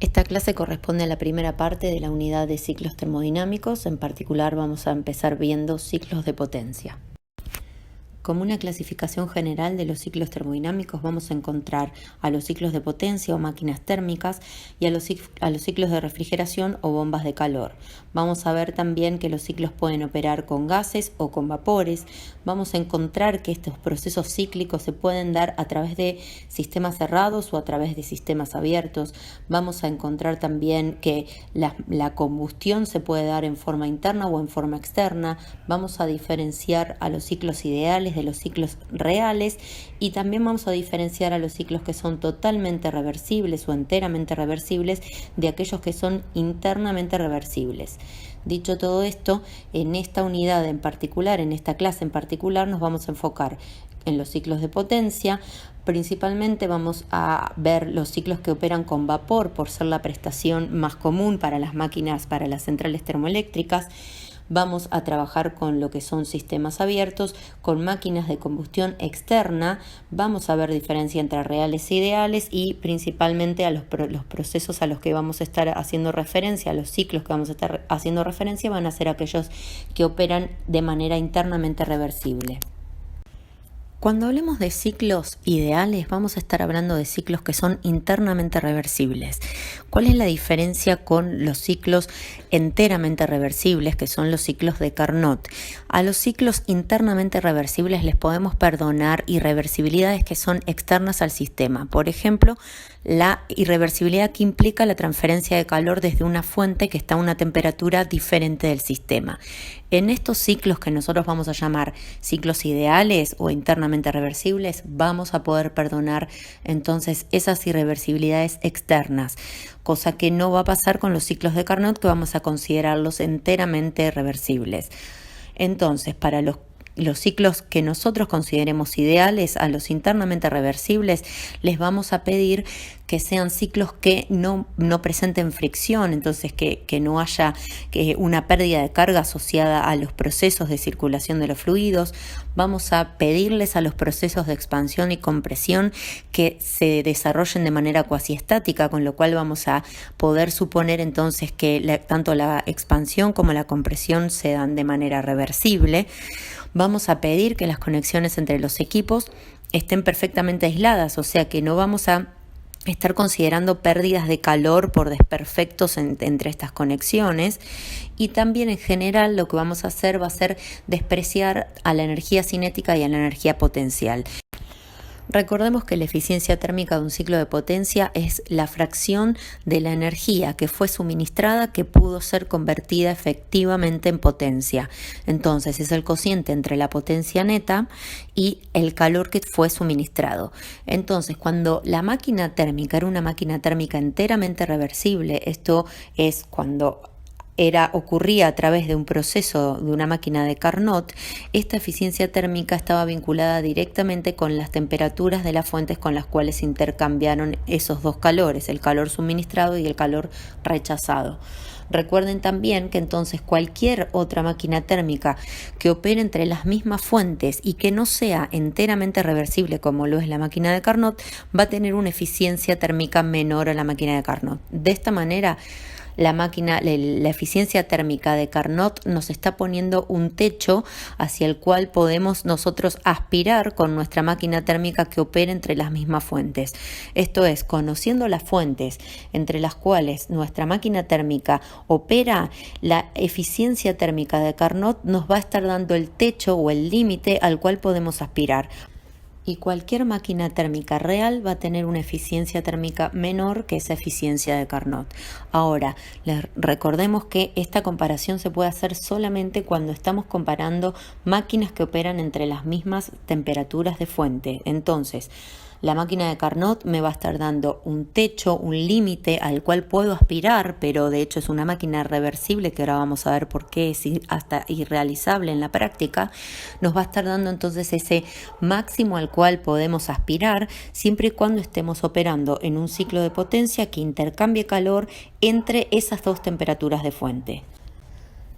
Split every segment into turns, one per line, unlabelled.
Esta clase corresponde a la primera parte de la unidad de ciclos termodinámicos. En particular vamos a empezar viendo ciclos de potencia. Como una clasificación general de los ciclos termodinámicos vamos a encontrar a los ciclos de potencia o máquinas térmicas y a los ciclos de refrigeración o bombas de calor. Vamos a ver también que los ciclos pueden operar con gases o con vapores. Vamos a encontrar que estos procesos cíclicos se pueden dar a través de sistemas cerrados o a través de sistemas abiertos. Vamos a encontrar también que la combustión se puede dar en forma interna o en forma externa. Vamos a diferenciar a los ciclos ideales de los ciclos reales y también vamos a diferenciar a los ciclos que son totalmente reversibles o enteramente reversibles de aquellos que son internamente reversibles. Dicho todo esto, en esta unidad en particular, en esta clase en particular, nos vamos a enfocar en los ciclos de potencia. Principalmente vamos a ver los ciclos que operan con vapor por ser la prestación más común para las máquinas, para las centrales termoeléctricas. Vamos a trabajar con lo que son sistemas abiertos, con máquinas de combustión externa. Vamos a ver diferencia entre reales e ideales y principalmente a los procesos a los que vamos a estar haciendo referencia, a los ciclos que vamos a estar haciendo referencia van a ser aquellos que operan de manera internamente reversible. Cuando hablemos de ciclos ideales, vamos a estar hablando de ciclos que son internamente reversibles. ¿Cuál es la diferencia con los ciclos enteramente reversibles, que son los ciclos de Carnot? A los ciclos internamente reversibles les podemos perdonar irreversibilidades que son externas al sistema. Por ejemplo, la irreversibilidad que implica la transferencia de calor desde una fuente que está a una temperatura diferente del sistema. En estos ciclos que nosotros vamos a llamar ciclos ideales o internamente reversibles, vamos a poder perdonar entonces esas irreversibilidades externas, cosa que no va a pasar con los ciclos de Carnot, que vamos a considerarlos enteramente reversibles. Entonces, para los ciclos que nosotros consideremos ideales, a los internamente reversibles, les vamos a pedir que sean ciclos que no presenten fricción, entonces que no haya una pérdida de carga asociada a los procesos de circulación de los fluidos. Vamos a pedirles a los procesos de expansión y compresión que se desarrollen de manera cuasiestática, con lo cual vamos a poder suponer entonces que tanto la expansión como la compresión se dan de manera reversible. Vamos a pedir que las conexiones entre los equipos estén perfectamente aisladas, o sea que no vamos a estar considerando pérdidas de calor por desperfectos entre estas conexiones. Y también en general lo que vamos a hacer va a ser despreciar a la energía cinética y a la energía potencial. Recordemos que la eficiencia térmica de un ciclo de potencia es la fracción de la energía que fue suministrada que pudo ser convertida efectivamente en potencia. Entonces es el cociente entre la potencia neta y el calor que fue suministrado. Entonces, cuando la máquina térmica era una máquina térmica enteramente reversible, esto es cuando ocurría a través de un proceso de una máquina de Carnot, esta eficiencia térmica estaba vinculada directamente con las temperaturas de las fuentes con las cuales se intercambiaron esos dos calores, el calor suministrado y el calor rechazado. Recuerden también que entonces cualquier otra máquina térmica que opere entre las mismas fuentes y que no sea enteramente reversible como lo es la máquina de Carnot, va a tener una eficiencia térmica menor a la máquina de Carnot. De esta manera, la eficiencia térmica de Carnot nos está poniendo un techo hacia el cual podemos nosotros aspirar con nuestra máquina térmica que opere entre las mismas fuentes. Esto es, conociendo las fuentes entre las cuales nuestra máquina térmica opera, la eficiencia térmica de Carnot nos va a estar dando el techo o el límite al cual podemos aspirar. Y cualquier máquina térmica real va a tener una eficiencia térmica menor que esa eficiencia de Carnot. Ahora, recordemos que esta comparación se puede hacer solamente cuando estamos comparando máquinas que operan entre las mismas temperaturas de fuente. Entonces, la máquina de Carnot me va a estar dando un techo, un límite al cual puedo aspirar, pero de hecho es una máquina reversible, que ahora vamos a ver por qué es hasta irrealizable en la práctica. Nos va a estar dando entonces ese máximo al cual podemos aspirar, siempre y cuando estemos operando en un ciclo de potencia que intercambie calor entre esas dos temperaturas de fuente.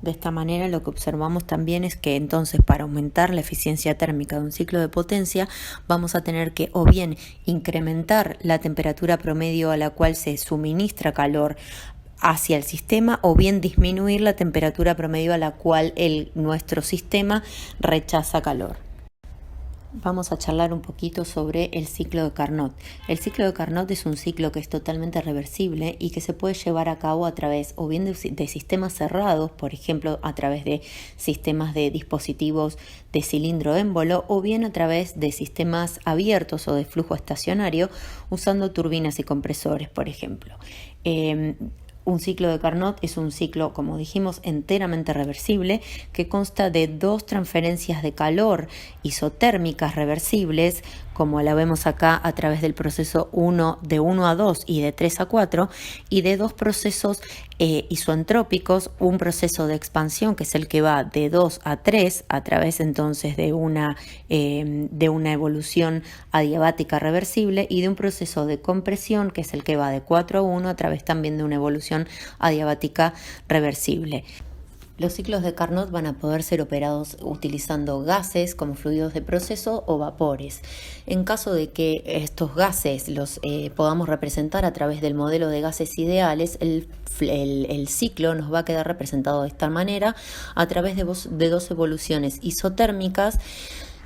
De esta manera lo que observamos también es que entonces para aumentar la eficiencia térmica de un ciclo de potencia vamos a tener que o bien incrementar la temperatura promedio a la cual se suministra calor hacia el sistema o bien disminuir la temperatura promedio a la cual nuestro sistema rechaza calor. Vamos a charlar un poquito sobre el ciclo de Carnot. El ciclo de Carnot es un ciclo que es totalmente reversible y que se puede llevar a cabo a través o bien de sistemas cerrados, por ejemplo a través de sistemas de dispositivos de cilindro émbolo, o bien a través de sistemas abiertos o de flujo estacionario usando turbinas y compresores, por ejemplo. Un ciclo de Carnot es un ciclo, como dijimos, enteramente reversible que consta de dos transferencias de calor isotérmicas reversibles, como la vemos acá a través del proceso de 1 a 2 y de 3 a 4, y de dos procesos isoentrópicos, un proceso de expansión que es el que va de 2 a 3 a través entonces de una evolución adiabática reversible, y de un proceso de compresión que es el que va de 4 a 1 a través también de una evolución adiabática reversible. Los ciclos de Carnot van a poder ser operados utilizando gases como fluidos de proceso o vapores. En caso de que estos gases los podamos representar a través del modelo de gases ideales, el ciclo nos va a quedar representado de esta manera a través de dos evoluciones isotérmicas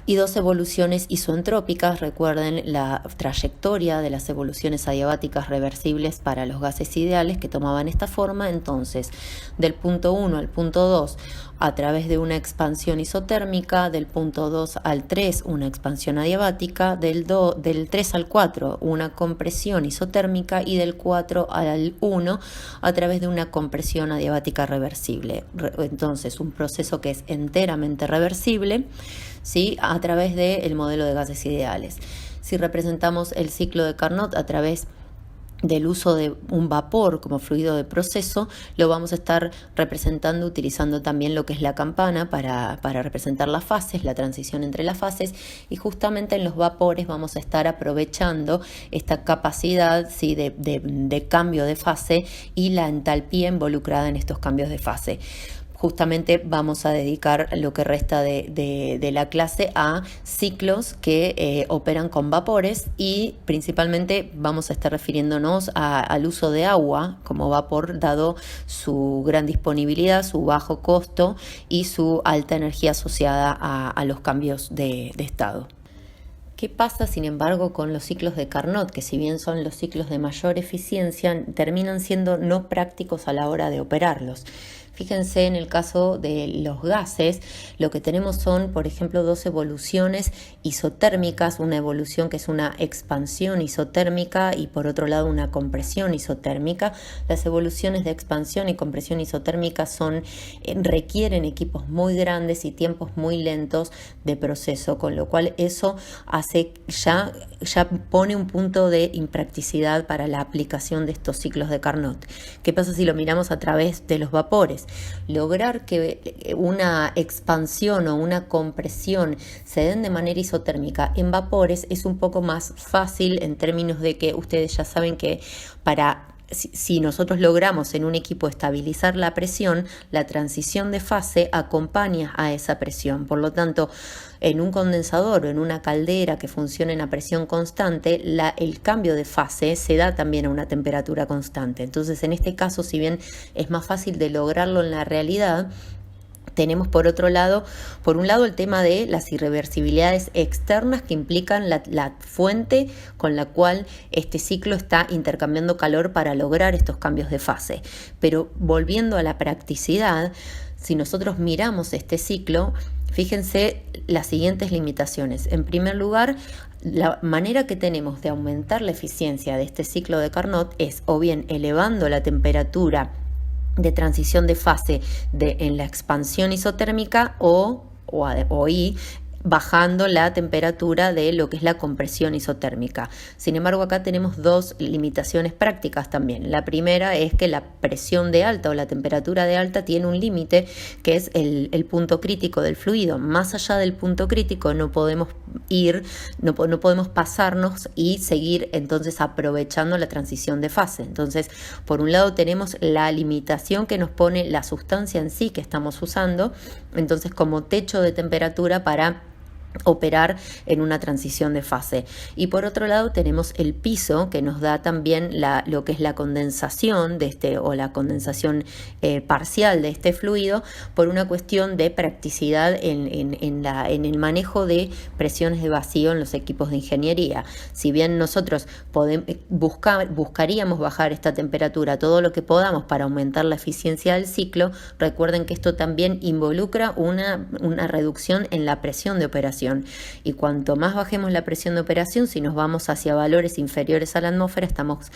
y dos evoluciones isoentrópicas. Recuerden la trayectoria de las evoluciones adiabáticas reversibles para los gases ideales que tomaban esta forma. Entonces, del punto 1 al punto 2 a través de una expansión isotérmica, del punto 2 al 3 una expansión adiabática, del 3 al 4 una compresión isotérmica y del 4 al 1 a través de una compresión adiabática reversible. Entonces, un proceso que es enteramente reversible, ¿sí?, a través del modelo de gases ideales. Si representamos el ciclo de Carnot a través del uso de un vapor como fluido de proceso, lo vamos a estar representando utilizando también lo que es la campana para representar las fases, la transición entre las fases, y justamente en los vapores vamos a estar aprovechando esta capacidad, ¿sí?, de cambio de fase y la entalpía involucrada en estos cambios de fase. Justamente vamos a dedicar lo que resta de la clase a ciclos que operan con vapores, y principalmente vamos a estar refiriéndonos al uso de agua como vapor, dado su gran disponibilidad, su bajo costo y su alta energía asociada a los cambios de estado. ¿Qué pasa, sin embargo, con los ciclos de Carnot, que si bien son los ciclos de mayor eficiencia, terminan siendo no prácticos a la hora de operarlos? Fíjense, en el caso de los gases, lo que tenemos son, por ejemplo, dos evoluciones isotérmicas, una evolución que es una expansión isotérmica y por otro lado una compresión isotérmica. Las evoluciones de expansión y compresión isotérmica requieren equipos muy grandes y tiempos muy lentos de proceso, con lo cual eso hace ya pone un punto de impracticidad para la aplicación de estos ciclos de Carnot. ¿Qué pasa si lo miramos a través de los vapores? Lograr que una expansión o una compresión se den de manera isotérmica en vapores es un poco más fácil, en términos de que ustedes ya saben que si nosotros logramos en un equipo estabilizar la presión, la transición de fase acompaña a esa presión. Por lo tanto, en un condensador o en una caldera que funcione a presión constante, el cambio de fase se da también a una temperatura constante. Entonces, en este caso, si bien es más fácil de lograrlo en la realidad, tenemos por un lado el tema de las irreversibilidades externas que implican la fuente con la cual este ciclo está intercambiando calor para lograr estos cambios de fase. Pero volviendo a la practicidad, si nosotros miramos este ciclo, fíjense las siguientes limitaciones. En primer lugar, la manera que tenemos de aumentar la eficiencia de este ciclo de Carnot es o bien elevando la temperatura de transición de fase en la expansión isotérmica o bajando la temperatura de lo que es la compresión isotérmica. Sin embargo, acá tenemos dos limitaciones prácticas también. La primera es que la presión de alta o la temperatura de alta tiene un límite que es el punto crítico del fluido. Más allá del punto crítico no podemos no podemos pasarnos y seguir entonces aprovechando la transición de fase. Entonces, por un lado tenemos la limitación que nos pone la sustancia en sí que estamos usando, entonces como techo de temperatura para operar en una transición de fase. Y por otro lado tenemos el piso que nos da también lo que es la condensación de o la condensación parcial de este fluido, por una cuestión de practicidad en el manejo de presiones de vacío en los equipos de ingeniería. Si bien nosotros buscaríamos bajar esta temperatura todo lo que podamos para aumentar la eficiencia del ciclo, recuerden que esto también involucra una reducción en la presión de operación. Y cuanto más bajemos la presión de operación, si nos vamos hacia valores inferiores a la atmósfera, estamos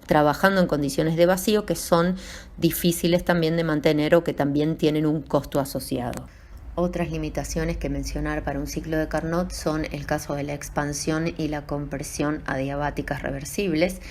trabajando en condiciones de vacío que son difíciles también de mantener o que también tienen un costo asociado. Otras limitaciones que mencionar para un ciclo de Carnot son el caso de la expansión y la compresión adiabáticas reversibles.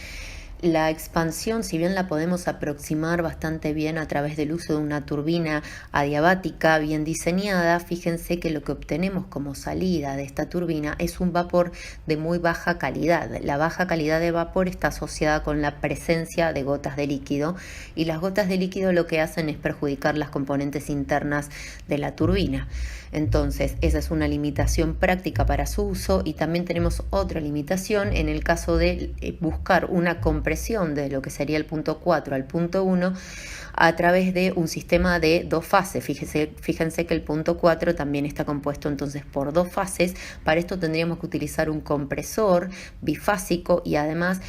La expansión, si bien la podemos aproximar bastante bien a través del uso de una turbina adiabática bien diseñada, fíjense que lo que obtenemos como salida de esta turbina es un vapor de muy baja calidad. La baja calidad de vapor está asociada con la presencia de gotas de líquido, y las gotas de líquido lo que hacen es perjudicar las componentes internas de la turbina. Entonces, esa es una limitación práctica para su uso, y también tenemos otra limitación en el caso de buscar una compresión de lo que sería el punto 4 al punto 1 a través de un sistema de dos fases. Fíjense que el punto 4 también está compuesto entonces por dos fases. Para esto tendríamos que utilizar un compresor bifásico, y además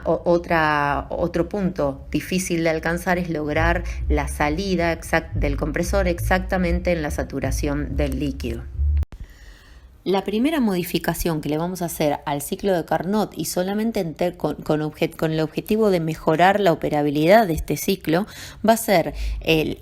otro punto difícil de alcanzar es lograr la salida del compresor exactamente en la saturación del líquido. La primera modificación que le vamos a hacer al ciclo de Carnot, y solamente con el objetivo de mejorar la operabilidad de este ciclo, va a ser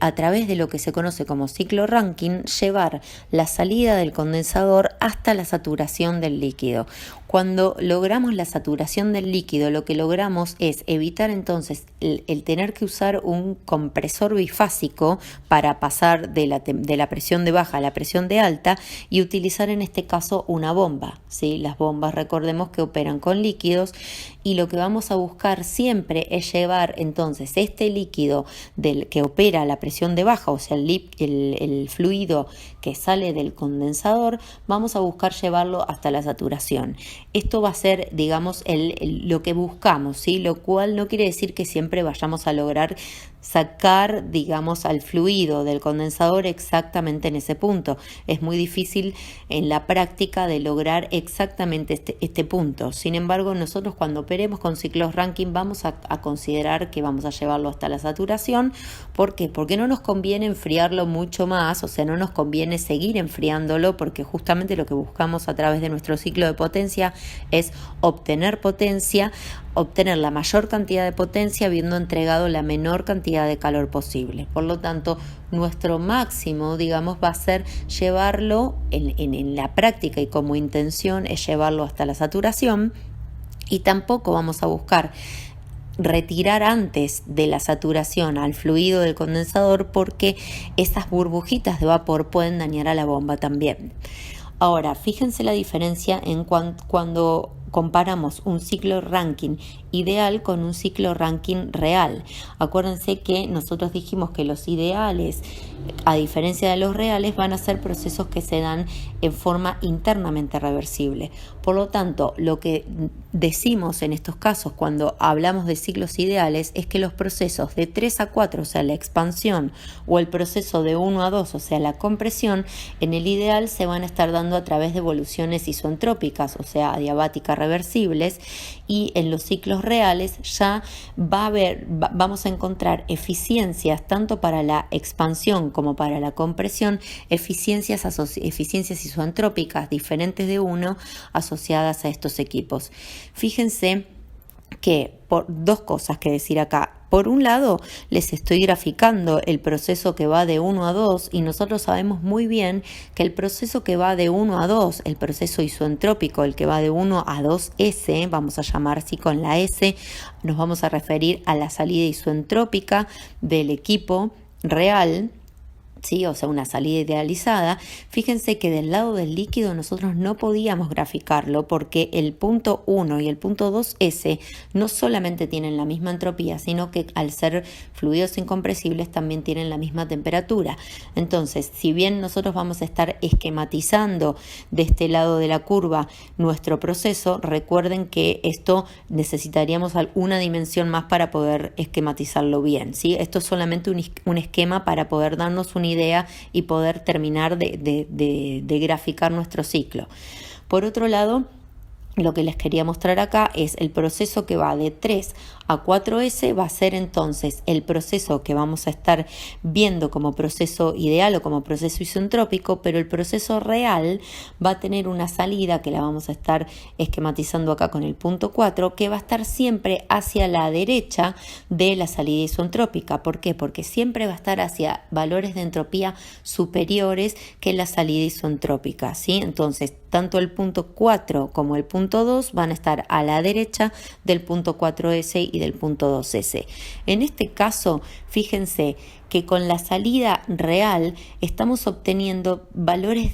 a través de lo que se conoce como ciclo Rankine, llevar la salida del condensador hasta la saturación del líquido. Cuando logramos la saturación del líquido, lo que logramos es evitar entonces el tener que usar un compresor bifásico para pasar de la presión de baja a la presión de alta, y utilizar en este caso una bomba, ¿sí? Las bombas, recordemos que operan con líquidos, y lo que vamos a buscar siempre es llevar entonces este líquido que opera a la presión de baja, o sea el fluido que sale del condensador, vamos a buscar llevarlo hasta la saturación. Esto va a ser, digamos, lo que buscamos, ¿sí? Lo cual no quiere decir que siempre vayamos a lograr sacar, digamos, al fluido del condensador exactamente en ese punto. Es muy difícil en la práctica de lograr exactamente este punto. Sin embargo, nosotros cuando operemos con ciclos Rankine vamos a considerar que vamos a llevarlo hasta la saturación. ¿Por qué? Porque no nos conviene enfriarlo mucho más, o sea, no nos conviene seguir enfriándolo, porque justamente lo que buscamos a través de nuestro ciclo de potencia es obtener potencia, obtener la mayor cantidad de potencia habiendo entregado la menor cantidad de calor posible. Por lo tanto, nuestro máximo, digamos, va a ser llevarlo en la práctica, y como intención es llevarlo hasta la saturación, y tampoco vamos a buscar retirar antes de la saturación al fluido del condensador, porque esas burbujitas de vapor pueden dañar a la bomba también. Ahora, fíjense la diferencia en cuando comparamos un ciclo Rankine ideal con un ciclo Rankine real. Acuérdense que nosotros dijimos que los ideales, a diferencia de los reales, van a ser procesos que se dan en forma internamente reversible. Por lo tanto, lo que decimos en estos casos cuando hablamos de ciclos ideales es que los procesos de 3 a 4, o sea, la expansión, o el proceso de 1 a 2, o sea, la compresión, en el ideal se van a estar dando a través de evoluciones isoentrópicas, o sea, adiabáticas reversibles, y en los ciclos reales ya vamos a encontrar eficiencias tanto para la expansión como para la compresión, eficiencias isoentrópicas diferentes de uno asociadas a estos equipos. Fíjense que por dos cosas que decir acá. Por un lado, les estoy graficando el proceso que va de 1 a 2 y nosotros sabemos muy bien que el proceso que va de 1 a 2, el proceso isoentrópico, el que va de 1 a 2S, vamos a llamar así con la S, nos vamos a referir a la salida isoentrópica del equipo real, ¿sí? O sea, una salida idealizada. Fíjense que del lado del líquido nosotros no podíamos graficarlo porque el punto 1 y el punto 2S no solamente tienen la misma entropía, sino que al ser fluidos incompresibles también tienen la misma temperatura. Entonces, si bien nosotros vamos a estar esquematizando de este lado de la curva nuestro proceso, recuerden que esto necesitaríamos una dimensión más para poder esquematizarlo bien, ¿sí? Esto es solamente un esquema para poder darnos una idea y poder terminar de graficar nuestro ciclo. Por otro lado, lo que les quería mostrar acá es el proceso que va de 3 a 4S, va a ser entonces el proceso que vamos a estar viendo como proceso ideal o como proceso isentrópico, pero el proceso real va a tener una salida que la vamos a estar esquematizando acá con el punto 4, que va a estar siempre hacia la derecha de la salida isentrópica. ¿Por qué? Porque siempre va a estar hacia valores de entropía superiores que la salida isentrópica, ¿sí? Entonces, tanto el punto 4 como el punto 2 van a estar a la derecha del punto 4S y del punto 2S. En este caso, fíjense que con la salida real estamos obteniendo valores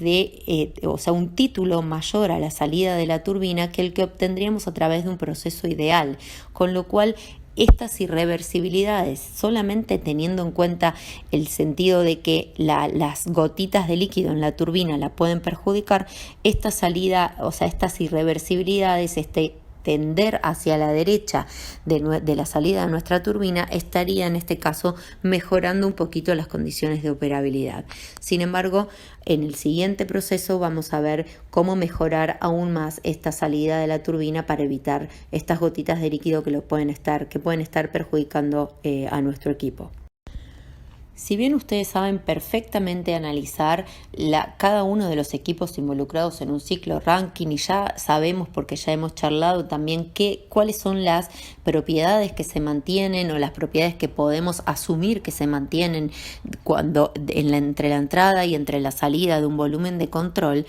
o sea, un título mayor a la salida de la turbina que el que obtendríamos a través de un proceso ideal, con lo cual estas irreversibilidades, solamente teniendo en cuenta el sentido de que las gotitas de líquido en la turbina la pueden perjudicar, esta salida, o sea, estas irreversibilidades, tender hacia la derecha de la salida de nuestra turbina, estaría en este caso mejorando un poquito las condiciones de operabilidad. Sin embargo, en el siguiente proceso vamos a ver cómo mejorar aún más esta salida de la turbina para evitar estas gotitas de líquido que pueden estar perjudicando a nuestro equipo. Si bien ustedes saben perfectamente analizar cada uno de los equipos involucrados en un ciclo Rankine, y ya sabemos, porque ya hemos charlado también, cuáles son las propiedades que se mantienen o las propiedades que podemos asumir que se mantienen entre la entrada y entre la salida de un volumen de control,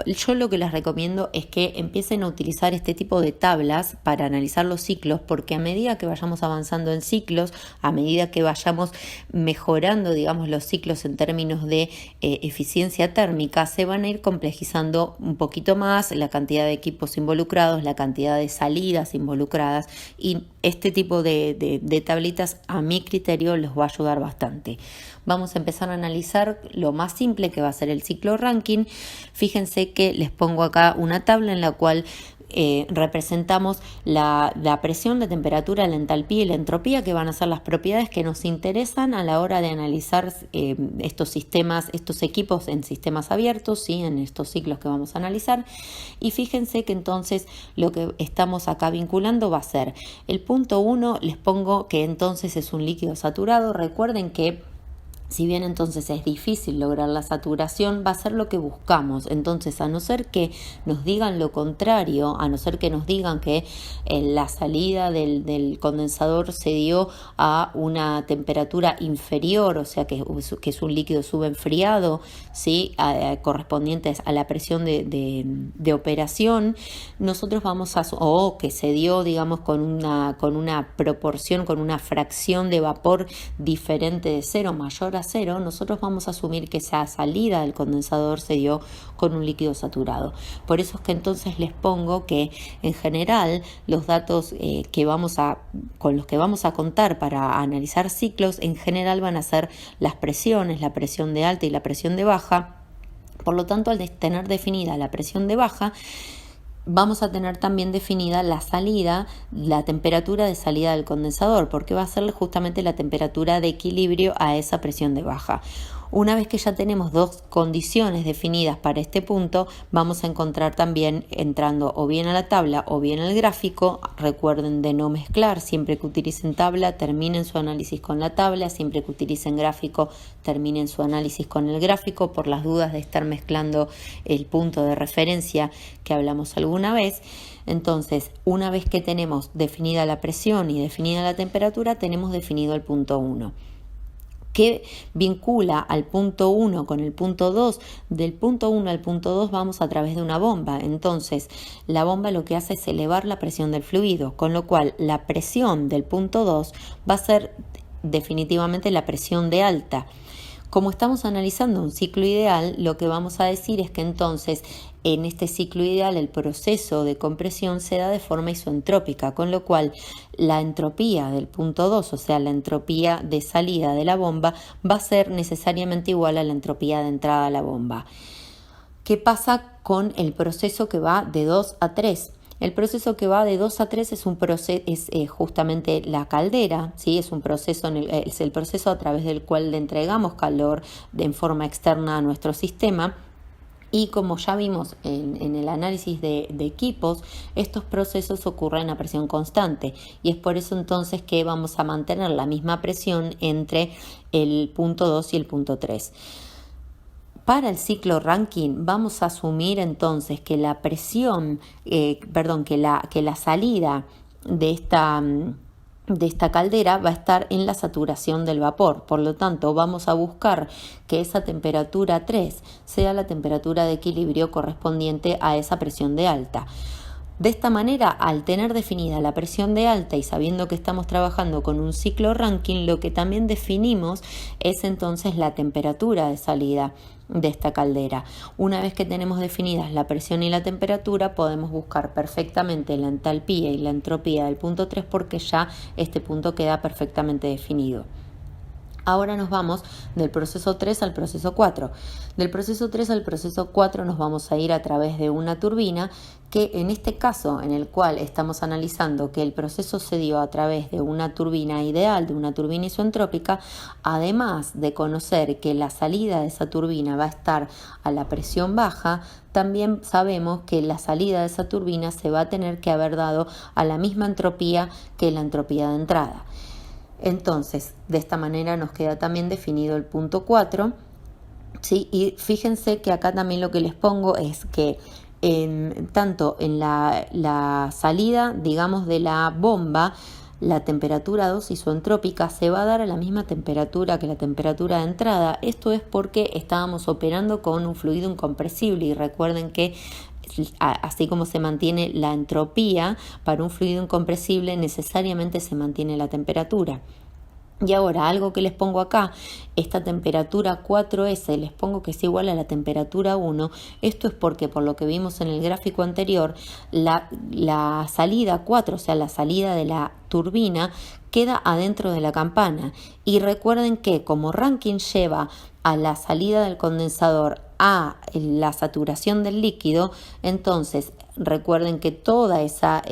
yo lo que les recomiendo es que empiecen a utilizar este tipo de tablas para analizar los ciclos, porque a medida que vayamos avanzando en ciclos, a medida que vayamos mejorando, digamos, los ciclos en términos de eficiencia térmica, se van a ir complejizando un poquito más la cantidad de equipos involucrados, la cantidad de salidas involucradas, y este tipo de tablitas, a mi criterio, los va a ayudar bastante. Vamos a empezar a analizar lo más simple, que va a ser el ciclo Rankine. Fíjense que les pongo acá una tabla en la cual representamos la presión, la temperatura, la entalpía y la entropía, que van a ser las propiedades que nos interesan a la hora de analizar estos sistemas, estos equipos en sistemas abiertos, ¿sí? En estos ciclos que vamos a analizar. Y fíjense que entonces lo que estamos acá vinculando va a ser el punto 1, les pongo que entonces es un líquido saturado. Recuerden que si bien entonces es difícil lograr la saturación, va a ser lo que buscamos. Entonces, a no ser que nos digan lo contrario, a no ser que nos digan que la salida del condensador se dio a una temperatura inferior, o sea que es un líquido subenfriado, ¿sí? Correspondientes a la presión de operación, nosotros vamos o que se dio, digamos, con una proporción, con una fracción de vapor diferente de 0, mayor a 0, nosotros vamos a asumir que esa salida del condensador se dio con un líquido saturado. Por eso es que entonces les pongo que en general los datos con los que vamos a contar para analizar ciclos en general van a ser las presiones, la presión de alta y la presión de baja. Por lo tanto, al tener definida la presión de baja, vamos a tener también definida la salida, la temperatura de salida del condensador, porque va a ser justamente la temperatura de equilibrio a esa presión de baja. Una vez que ya tenemos dos condiciones definidas para este punto, vamos a encontrar también, entrando o bien a la tabla o bien al gráfico, recuerden de no mezclar, siempre que utilicen tabla, terminen su análisis con la tabla, siempre que utilicen gráfico, terminen su análisis con el gráfico, por las dudas de estar mezclando el punto de referencia que hablamos alguna vez. Entonces, una vez que tenemos definida la presión y definida la temperatura, tenemos definido el punto 1. ¿Qué vincula al punto 1 con el punto 2? Del punto 1 al punto 2 vamos a través de una bomba. Entonces, la bomba lo que hace es elevar la presión del fluido, con lo cual la presión del punto 2 va a ser definitivamente la presión de alta. Como estamos analizando un ciclo ideal, lo que vamos a decir es que entonces en este ciclo ideal el proceso de compresión se da de forma isoentrópica, con lo cual la entropía del punto 2, o sea, la entropía de salida de la bomba, va a ser necesariamente igual a la entropía de entrada a la bomba. ¿Qué pasa con el proceso que va de 2 a 3? El proceso que va de 2 a 3 es justamente la caldera, ¿sí? Es el proceso a través del cual le entregamos calor en forma externa a nuestro sistema. Y como ya vimos en el análisis de equipos, estos procesos ocurren a presión constante y es por eso entonces que vamos a mantener la misma presión entre el punto 2 y el punto 3. Para el ciclo Rankine vamos a asumir entonces que la presión, que la salida de esta caldera va a estar en la saturación del vapor. Por lo tanto, vamos a buscar que esa temperatura 3 sea la temperatura de equilibrio correspondiente a esa presión de alta. De esta manera, al tener definida la presión de alta y sabiendo que estamos trabajando con un ciclo Rankine, lo que también definimos es entonces la temperatura de salida de esta caldera. Una vez que tenemos definidas la presión y la temperatura, podemos buscar perfectamente la entalpía y la entropía del punto 3 porque ya este punto queda perfectamente definido. Ahora nos vamos del proceso 3 al proceso 4. Del proceso 3 al proceso 4 nos vamos a ir a través de una turbina que en este caso en el cual estamos analizando que el proceso se dio a través de una turbina ideal, de una turbina isoentrópica, además de conocer que la salida de esa turbina va a estar a la presión baja, también sabemos que la salida de esa turbina se va a tener que haber dado a la misma entropía que la entropía de entrada. Entonces, de esta manera nos queda también definido el punto 4, ¿sí? Y fíjense que acá también lo que les pongo es que tanto en la salida, digamos, de la bomba, la temperatura 2 isoentrópica se va a dar a la misma temperatura que la temperatura de entrada. Esto es porque estábamos operando con un fluido incompresible y recuerden que así como se mantiene la entropía para un fluido incompresible, necesariamente se mantiene la temperatura. Y ahora, algo que les pongo acá, esta temperatura 4S, les pongo que es igual a la temperatura 1. Esto es porque, por lo que vimos en el gráfico anterior, la salida 4, o sea, la salida de la turbina, queda adentro de la campana. Y recuerden que como Rankine lleva a la salida del condensador a la saturación del líquido, entonces recuerden que toda esa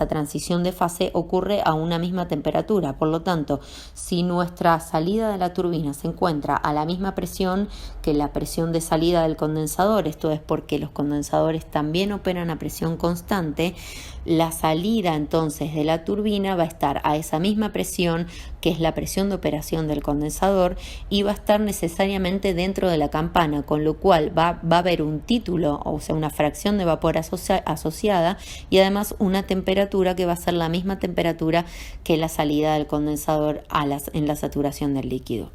transición de fase ocurre a una misma temperatura. Por lo tanto, si nuestra salida de la turbina se encuentra a la misma presión que la presión de salida del condensador, esto es porque los condensadores también operan a presión constante, la salida entonces de la turbina va a estar a esa misma presión que es la presión de operación del condensador y va a estar necesariamente dentro de la campana, con lo cual va a haber un título, o sea, una fracción de vapor asociada y además una temperatura que va a ser la misma temperatura que la salida del condensador en la saturación del líquido.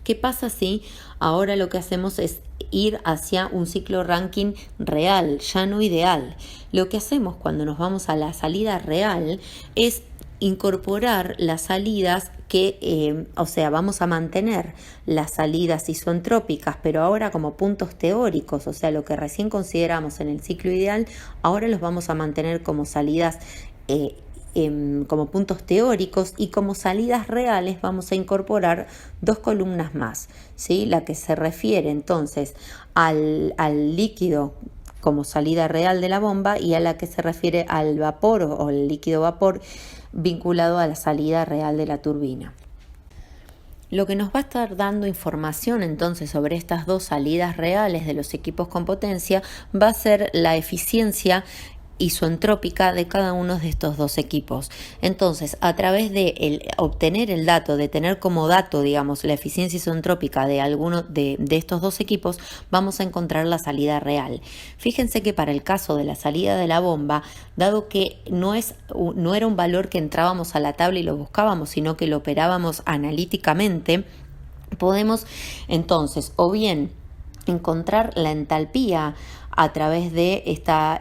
¿Qué pasa si ahora lo que hacemos es ir hacia un ciclo Rankine real, ya no ideal? Lo que hacemos cuando nos vamos a la salida real es incorporar las salidas que, vamos a mantener las salidas isoentrópicas, pero ahora como puntos teóricos, o sea, lo que recién consideramos en el ciclo ideal, ahora los vamos a mantener como salidas como puntos teóricos, y como salidas reales vamos a incorporar dos columnas más, ¿sí? La que se refiere entonces al líquido como salida real de la bomba y a la que se refiere al vapor o el líquido vapor vinculado a la salida real de la turbina. Lo que nos va a estar dando información entonces sobre estas dos salidas reales de los equipos con potencia va a ser la eficiencia isoentrópica de cada uno de estos dos equipos. Entonces, a través de obtener el dato, de tener como dato, digamos, la eficiencia isoentrópica de alguno de estos dos equipos, vamos a encontrar la salida real. Fíjense que para el caso de la salida de la bomba, dado que no era un valor que entrábamos a la tabla y lo buscábamos, sino que lo operábamos analíticamente, podemos entonces o bien encontrar la entalpía a través de esta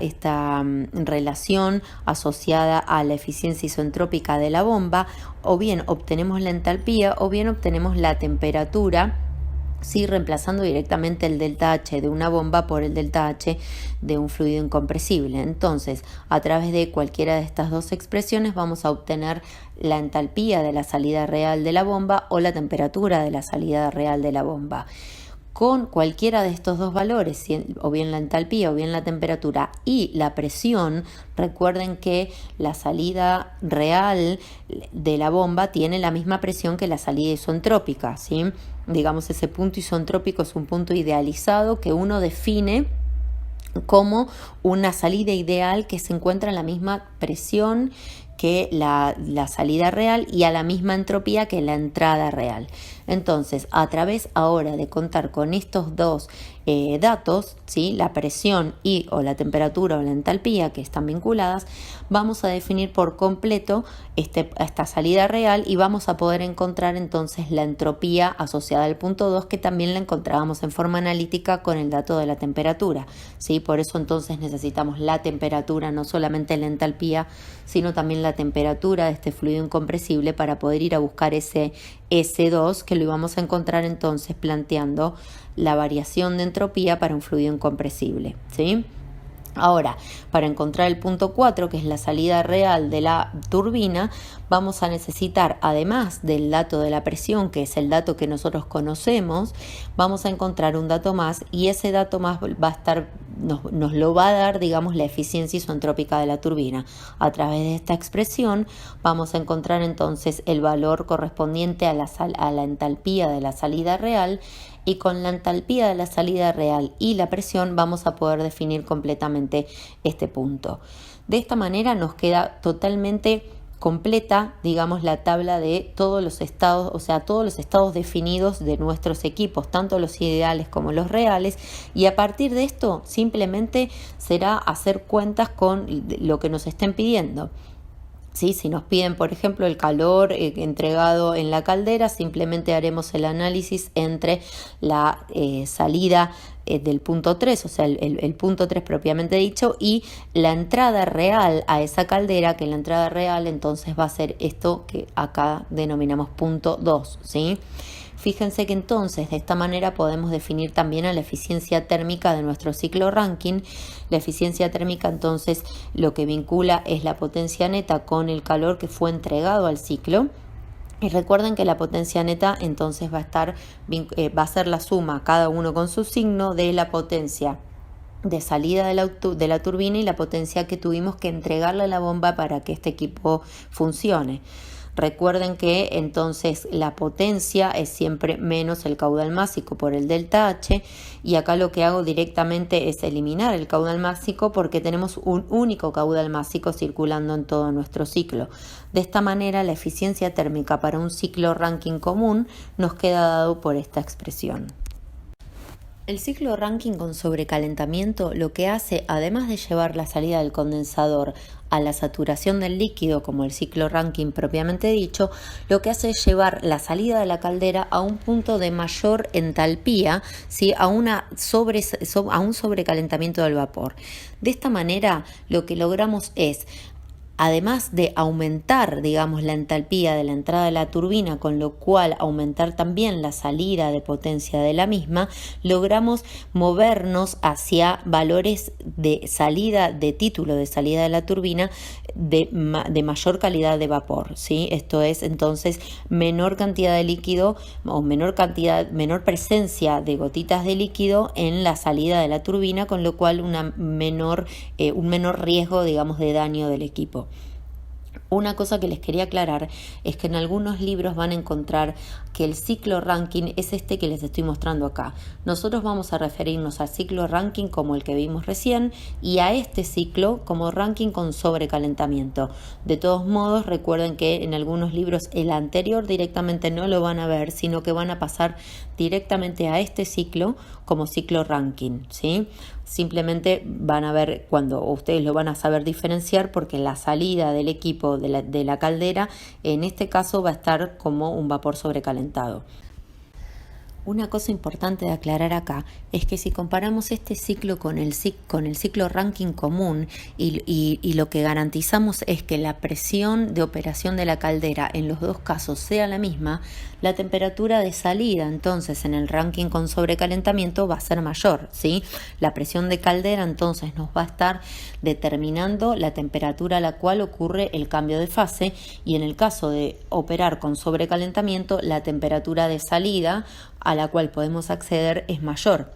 relación asociada a la eficiencia isoentrópica de la bomba, o bien obtenemos la entalpía o bien obtenemos la temperatura, ¿sí? Reemplazando directamente el delta H de una bomba por el delta H de un fluido incompresible. Entonces, a través de cualquiera de estas dos expresiones vamos a obtener la entalpía de la salida real de la bomba o la temperatura de la salida real de la bomba. Con cualquiera de estos dos valores, o bien la entalpía o bien la temperatura y la presión, recuerden que la salida real de la bomba tiene la misma presión que la salida isoentrópica, ¿sí? Digamos, ese punto isoentrópico es un punto idealizado que uno define como una salida ideal que se encuentra en la misma presión que la salida real y a la misma entropía que la entrada real. Entonces, a través ahora de contar con estos dos datos, ¿sí? La presión y o la temperatura o la entalpía que están vinculadas, vamos a definir por completo esta salida real y vamos a poder encontrar entonces la entropía asociada al punto 2, que también la encontrábamos en forma analítica con el dato de la temperatura, ¿sí? Por eso entonces necesitamos la temperatura, no solamente la entalpía, sino también la temperatura de este fluido incompresible para poder ir a buscar ese S2, que lo íbamos a encontrar entonces planteando la variación de entropía para un fluido incompresible, ¿sí? Ahora, para encontrar el punto 4, que es la salida real de la turbina, vamos a necesitar, además del dato de la presión, que es el dato que nosotros conocemos, vamos a encontrar un dato más, y ese dato más va a estar, nos lo va a dar, digamos, la eficiencia isoentrópica de la turbina. A través de esta expresión vamos a encontrar entonces el valor correspondiente a la entalpía de la salida real, y con la entalpía de la salida real y la presión vamos a poder definir completamente este punto. De esta manera nos queda totalmente completa, digamos, la tabla de todos los estados, o sea, todos los estados definidos de nuestros equipos, tanto los ideales como los reales, y a partir de esto simplemente será hacer cuentas con lo que nos estén pidiendo. ¿Sí? Si nos piden, por ejemplo, el calor entregado en la caldera, simplemente haremos el análisis entre la salida del punto 3, o sea, el punto 3 propiamente dicho, y la entrada real a esa caldera, que la entrada real entonces va a ser esto que acá denominamos punto 2, ¿sí? Fíjense que entonces de esta manera podemos definir también a la eficiencia térmica de nuestro ciclo Rankine. La eficiencia térmica entonces lo que vincula es la potencia neta con el calor que fue entregado al ciclo. Y recuerden que la potencia neta entonces va a ser la suma, cada uno con su signo, de la potencia de salida de la turbina y la potencia que tuvimos que entregarle a la bomba para que este equipo funcione. Recuerden que entonces la potencia es siempre menos el caudal másico por el delta H, y acá lo que hago directamente es eliminar el caudal másico porque tenemos un único caudal másico circulando en todo nuestro ciclo. De esta manera la eficiencia térmica para un ciclo Rankine común nos queda dado por esta expresión. El ciclo Rankine con sobrecalentamiento lo que hace, además de llevar la salida del condensador a la saturación del líquido, como el ciclo Rankine propiamente dicho, lo que hace es llevar la salida de la caldera a un punto de mayor entalpía, ¿sí? a un sobrecalentamiento del vapor. De esta manera lo que logramos es, además de aumentar, digamos, la entalpía de la entrada de la turbina, con lo cual aumentar también la salida de potencia de la misma, logramos movernos hacia valores de salida de título de salida de la turbina de mayor calidad de vapor, ¿sí? Esto es entonces menor cantidad de líquido o menor presencia de gotitas de líquido en la salida de la turbina, con lo cual un menor riesgo, digamos, de daño del equipo. Una cosa que les quería aclarar es que en algunos libros van a encontrar que el ciclo Rankine es este que les estoy mostrando acá. Nosotros vamos a referirnos al ciclo Rankine como el que vimos recién y a este ciclo como Rankine con sobrecalentamiento. De todos modos, recuerden que en algunos libros el anterior directamente no lo van a ver, sino que van a pasar directamente a este ciclo como ciclo Rankine, ¿sí? Simplemente van a ver cuando ustedes lo van a saber diferenciar porque la salida del equipo de la caldera en este caso va a estar como un vapor sobrecalentado. Una cosa importante de aclarar acá es que si comparamos este ciclo con el ciclo Rankine común y lo que garantizamos es que la presión de operación de la caldera en los dos casos sea la misma, la temperatura de salida entonces en el Rankine con sobrecalentamiento va a ser mayor, ¿sí? La presión de caldera entonces nos va a estar determinando la temperatura a la cual ocurre el cambio de fase y en el caso de operar con sobrecalentamiento la temperatura de salida a la cual podemos acceder es mayor.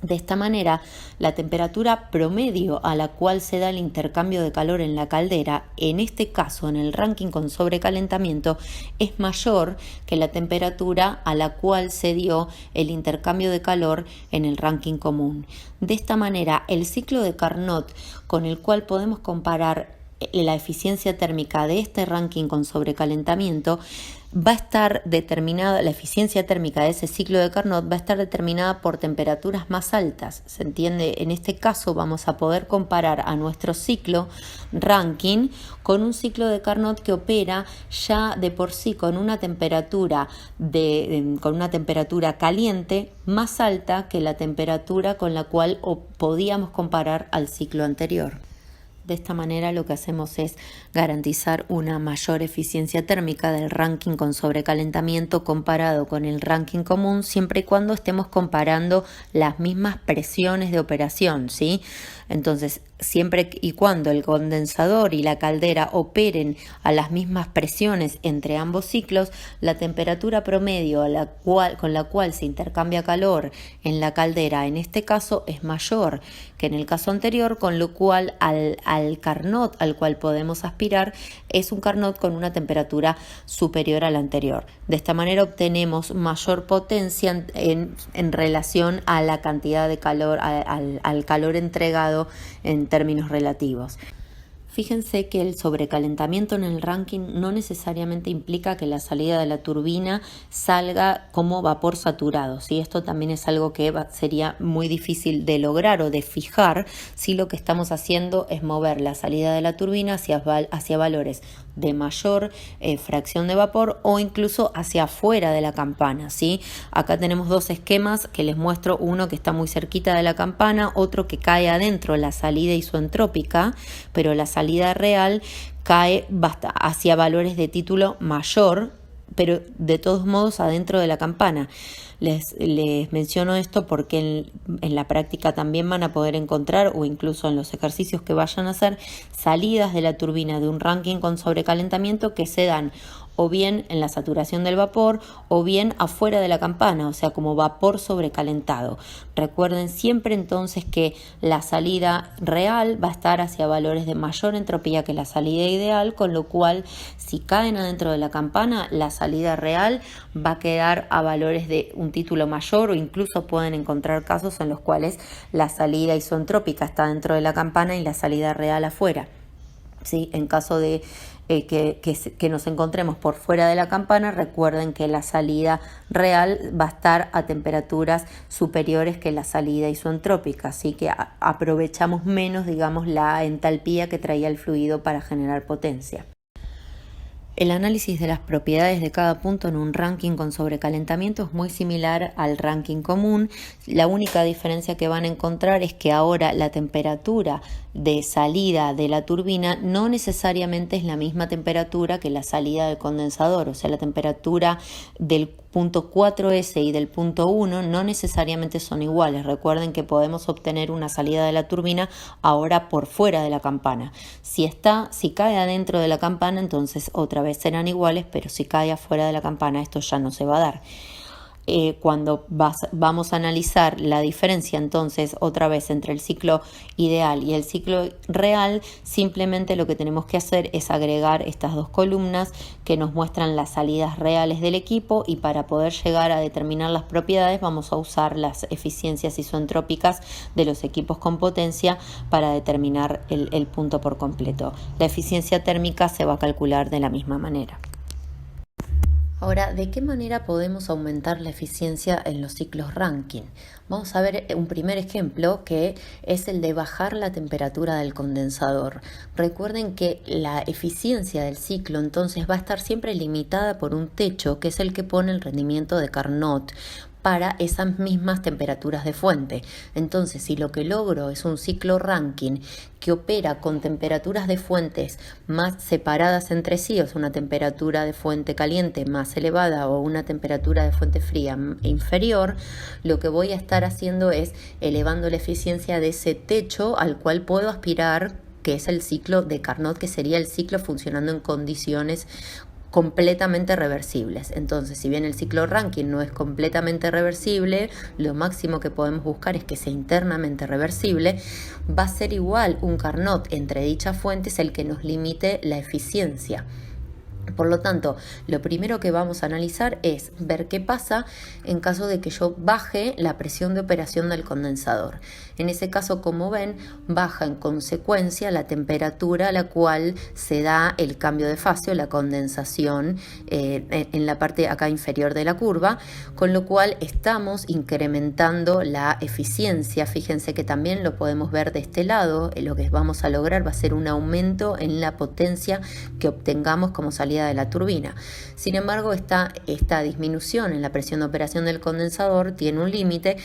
De esta manera, la temperatura promedio a la cual se da el intercambio de calor en la caldera, en este caso en el Rankine con sobrecalentamiento, es mayor que la temperatura a la cual se dio el intercambio de calor en el Rankine común. De esta manera, el ciclo de Carnot con el cual podemos comparar la eficiencia térmica de este Rankine con sobrecalentamiento va a estar determinada, la eficiencia térmica de ese ciclo de Carnot va a estar determinada por temperaturas más altas, ¿se entiende? En este caso vamos a poder comparar a nuestro ciclo Rankine con un ciclo de Carnot que opera ya de por sí con una temperatura caliente más alta que la temperatura con la cual podíamos comparar al ciclo anterior. De esta manera lo que hacemos es garantizar una mayor eficiencia térmica del Rankine con sobrecalentamiento comparado con el Rankine común siempre y cuando estemos comparando las mismas presiones de operación, ¿sí? Entonces, siempre y cuando el condensador y la caldera operen a las mismas presiones entre ambos ciclos, la temperatura promedio con la cual se intercambia calor en la caldera en este caso es mayor que en el caso anterior, con lo cual al Carnot al cual podemos aspirar es un Carnot con una temperatura superior a la anterior. De esta manera obtenemos mayor potencia en relación a la cantidad de calor, al calor entregado en términos relativos. Fíjense que el sobrecalentamiento en el Rankine no necesariamente implica que la salida de la turbina salga como vapor saturado, ¿sí? Esto también es algo que sería muy difícil de lograr o de fijar si lo que estamos haciendo es mover la salida de la turbina hacia valores de mayor fracción de vapor o incluso hacia afuera de la campana, ¿sí? Acá tenemos dos esquemas que les muestro, uno que está muy cerquita de la campana, otro que cae adentro, la salida isoentrópica, pero la salida real cae hacia valores de título mayor, pero de todos modos adentro de la campana. Les menciono esto porque en la práctica también van a poder encontrar o incluso en los ejercicios que vayan a hacer salidas de la turbina de un Rankine con sobrecalentamiento que se dan o bien en la saturación del vapor o bien afuera de la campana, o sea como vapor sobrecalentado. Recuerden siempre entonces que la salida real va a estar hacia valores de mayor entropía que la salida ideal, con lo cual si caen adentro de la campana la salida real va a quedar a valores de un título mayor o incluso pueden encontrar casos en los cuales la salida isoentrópica está dentro de la campana y la salida real afuera. ¿Sí? En caso de que nos encontremos por fuera de la campana, recuerden que la salida real va a estar a temperaturas superiores que la salida isoentrópica, así que aprovechamos menos, digamos, la entalpía que traía el fluido para generar potencia. El análisis de las propiedades de cada punto en un Rankine con sobrecalentamiento es muy similar al Rankine común. La única diferencia que van a encontrar es que ahora la temperatura de salida de la turbina no necesariamente es la misma temperatura que la salida del condensador, o sea, la temperatura del punto 4S y del punto 1 no necesariamente son iguales. Recuerden que podemos obtener una salida de la turbina ahora por fuera de la campana. Si cae adentro de la campana, entonces otra vez serán iguales, pero si cae afuera de la campana, esto ya no se va a dar. cuando vamos a analizar la diferencia entonces otra vez entre el ciclo ideal y el ciclo real, simplemente lo que tenemos que hacer es agregar estas dos columnas que nos muestran las salidas reales del equipo, y para poder llegar a determinar las propiedades vamos a usar las eficiencias isentrópicas de los equipos con potencia para determinar el punto por completo. La eficiencia térmica se va a calcular de la misma manera. Ahora, ¿de qué manera podemos aumentar la eficiencia en los ciclos Rankine? Vamos a ver un primer ejemplo, que es el de bajar la temperatura del condensador. Recuerden que la eficiencia del ciclo entonces va a estar siempre limitada por un techo, que es el que pone el rendimiento de Carnot para esas mismas temperaturas de fuente. Entonces, si lo que logro es un ciclo Rankine que opera con temperaturas de fuentes más separadas entre sí, o sea, una temperatura de fuente caliente más elevada o una temperatura de fuente fría inferior, lo que voy a estar haciendo es elevando la eficiencia de ese techo al cual puedo aspirar, que es el ciclo de Carnot, que sería el ciclo funcionando en condiciones completamente reversibles. Entonces, si bien el ciclo Rankine no es completamente reversible, lo máximo que podemos buscar es que sea internamente reversible. Va a ser igual un Carnot entre dichas fuentes el que nos limite la eficiencia. Por lo tanto, lo primero que vamos a analizar es ver qué pasa en caso de que yo baje la presión de operación del condensador. En ese caso, como ven, baja en consecuencia la temperatura a la cual se da el cambio de fase o la condensación en la parte acá inferior de la curva, con lo cual estamos incrementando la eficiencia. Fíjense que también lo podemos ver de este lado. Lo que vamos a lograr va a ser un aumento en la potencia que obtengamos como salida de la turbina. Sin embargo, esta disminución en la presión de operación del condensador tiene un límite,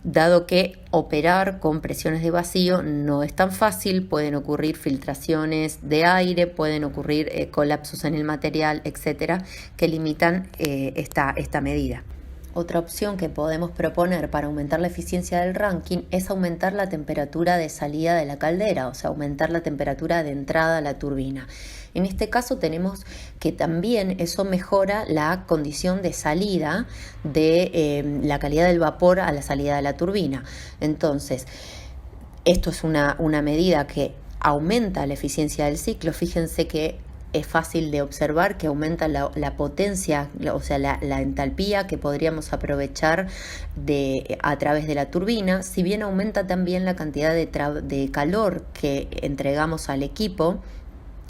dado que operar con presiones de vacío no es tan fácil. Pueden ocurrir filtraciones de aire, pueden ocurrir colapsos en el material, etcétera, que limitan esta medida. Otra opción que podemos proponer para aumentar la eficiencia del Rankine es aumentar la temperatura de salida de la caldera, o sea, aumentar la temperatura de entrada a la turbina. En este caso tenemos que también eso mejora la condición de salida de la calidad del vapor a la salida de la turbina. Entonces, esto es una medida que aumenta la eficiencia del ciclo. Fíjense que es fácil de observar que aumenta la potencia, o sea, la entalpía que podríamos aprovechar a través de la turbina. Si bien aumenta también la cantidad de calor que entregamos al equipo,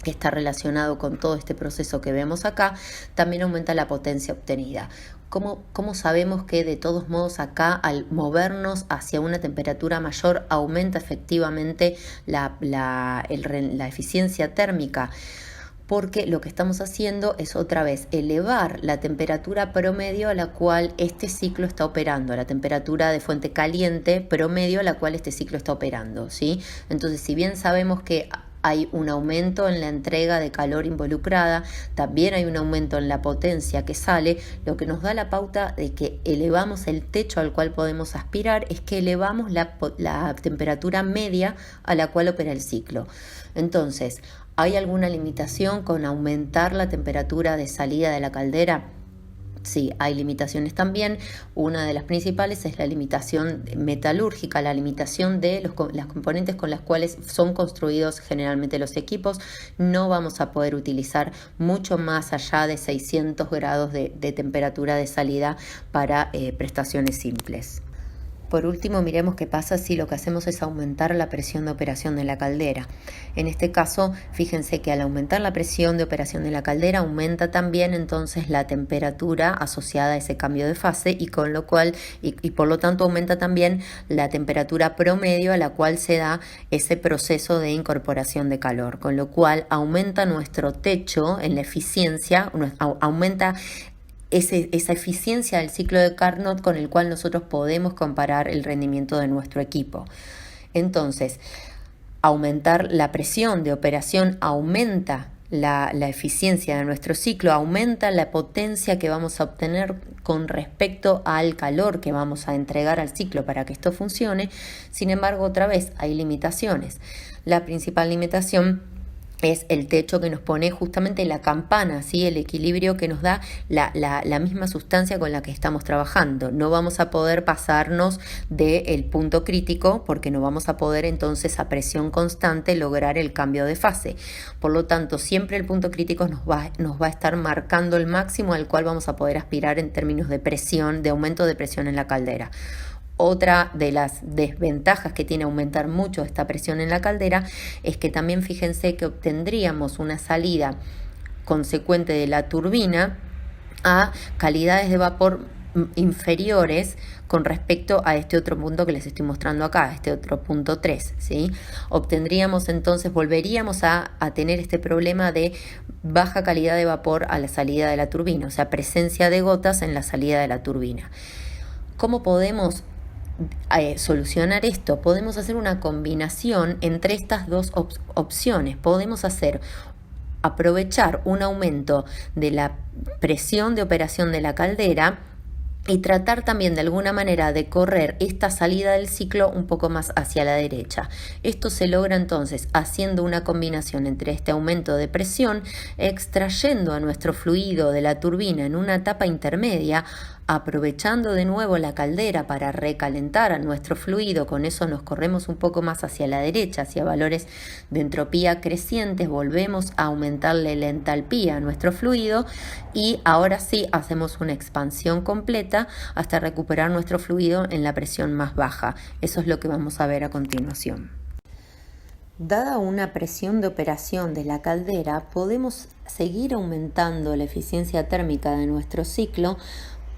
que está relacionado con todo este proceso que vemos acá, también aumenta la potencia obtenida. ¿Cómo sabemos que de todos modos acá, al movernos hacia una temperatura mayor, aumenta efectivamente la eficiencia térmica? Porque lo que estamos haciendo es otra vez elevar la temperatura promedio a la cual este ciclo está operando, a la temperatura de fuente caliente promedio a la cual este ciclo está operando, ¿sí? Entonces, si bien sabemos que hay un aumento en la entrega de calor involucrada, también hay un aumento en la potencia que sale, lo que nos da la pauta de que elevamos el techo al cual podemos aspirar es que elevamos la temperatura media a la cual opera el ciclo. Entonces, ¿hay alguna limitación con aumentar la temperatura de salida de la caldera? Sí, hay limitaciones también. Una de las principales es la limitación metalúrgica, la limitación de las componentes con las cuales son construidos generalmente los equipos. No vamos a poder utilizar mucho más allá de 600 grados de temperatura de salida para prestaciones simples. Por último, miremos qué pasa si lo que hacemos es aumentar la presión de operación de la caldera. En este caso, fíjense que al aumentar la presión de operación de la caldera, aumenta también entonces la temperatura asociada a ese cambio de fase, y con lo cual, y por lo tanto aumenta también la temperatura promedio a la cual se da ese proceso de incorporación de calor, con lo cual aumenta nuestro techo en la eficiencia, aumenta esa eficiencia del ciclo de Carnot con el cual nosotros podemos comparar el rendimiento de nuestro equipo. Entonces, aumentar la presión de operación aumenta la eficiencia de nuestro ciclo, aumenta la potencia que vamos a obtener con respecto al calor que vamos a entregar al ciclo para que esto funcione. Sin embargo, otra vez hay limitaciones. La principal limitación es el techo que nos pone justamente la campana, ¿sí? El equilibrio que nos da la misma sustancia con la que estamos trabajando. No vamos a poder pasarnos del punto crítico porque no vamos a poder entonces a presión constante lograr el cambio de fase. Por lo tanto, siempre el punto crítico nos va a estar marcando el máximo al cual vamos a poder aspirar en términos de presión, de aumento de presión en la caldera. Otra de las desventajas que tiene aumentar mucho esta presión en la caldera es que también fíjense que obtendríamos una salida consecuente de la turbina a calidades de vapor inferiores con respecto a este otro punto que les estoy mostrando acá, este otro punto 3, ¿sí? Obtendríamos entonces, volveríamos a tener este problema de baja calidad de vapor a la salida de la turbina, o sea, presencia de gotas en la salida de la turbina. ¿Cómo podemos solucionar esto? Podemos hacer una combinación entre estas dos opciones. Podemos aprovechar un aumento de la presión de operación de la caldera y tratar también de alguna manera de correr esta salida del ciclo un poco más hacia la derecha. Esto se logra entonces haciendo una combinación entre este aumento de presión, extrayendo a nuestro fluido de la turbina en una etapa intermedia, aprovechando de nuevo la caldera para recalentar a nuestro fluido. Con eso nos corremos un poco más hacia la derecha, hacia valores de entropía crecientes, volvemos a aumentarle la entalpía a nuestro fluido y ahora sí hacemos una expansión completa hasta recuperar nuestro fluido en la presión más baja. Eso es lo que vamos a ver a continuación. Dada una presión de operación de la caldera, podemos seguir aumentando la eficiencia térmica de nuestro ciclo,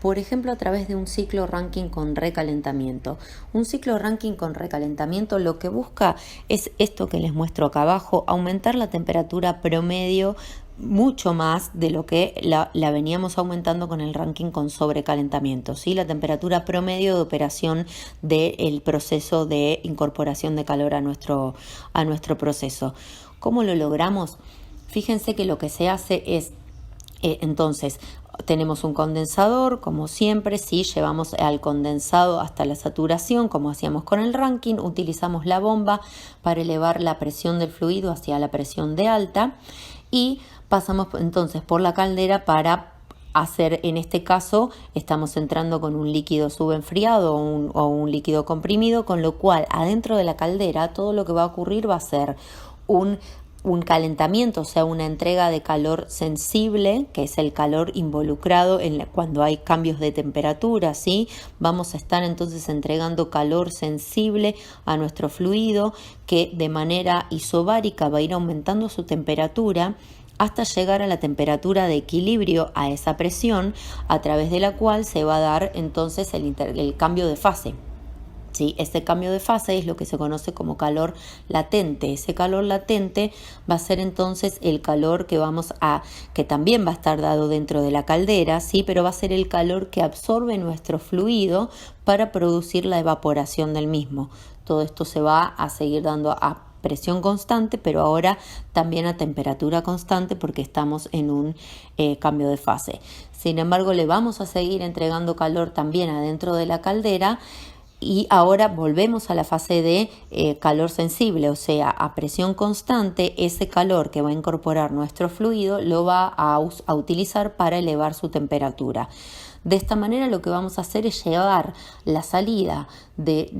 por ejemplo, a través de un ciclo Rankine con recalentamiento. Un ciclo Rankine con recalentamiento lo que busca es esto que les muestro acá abajo, aumentar la temperatura promedio mucho más de lo que la veníamos aumentando con el Rankine con sobrecalentamiento, ¿sí? La temperatura promedio de operación del proceso de incorporación de calor a nuestro proceso. ¿Cómo lo logramos? Fíjense que lo que se hace es, entonces, tenemos un condensador, como siempre, ¿sí? Llevamos al condensado hasta la saturación, como hacíamos con el Rankine, utilizamos la bomba para elevar la presión del fluido hacia la presión de alta y pasamos entonces por la caldera para hacer, en este caso, estamos entrando con un líquido subenfriado o un líquido comprimido, con lo cual adentro de la caldera todo lo que va a ocurrir va a ser un calentamiento, o sea, una entrega de calor sensible, que es el calor involucrado cuando hay cambios de temperatura, ¿sí? Vamos a estar entonces entregando calor sensible a nuestro fluido que de manera isobárica va a ir aumentando su temperatura hasta llegar a la temperatura de equilibrio a esa presión, a través de la cual se va a dar entonces el cambio de fase. ¿Sí? Este cambio de fase es lo que se conoce como calor latente. Ese calor latente va a ser entonces el calor que también va a estar dado dentro de la caldera, ¿sí? Pero va a ser el calor que absorbe nuestro fluido para producir la evaporación del mismo. Todo esto se va a seguir dando a presión constante, pero ahora también a temperatura constante porque estamos en un cambio de fase. Sin embargo, le vamos a seguir entregando calor también adentro de la caldera. Y ahora volvemos a la fase de calor sensible, o sea, a presión constante, ese calor que va a incorporar nuestro fluido lo va a utilizar para elevar su temperatura. De esta manera lo que vamos a hacer es llevar la salida de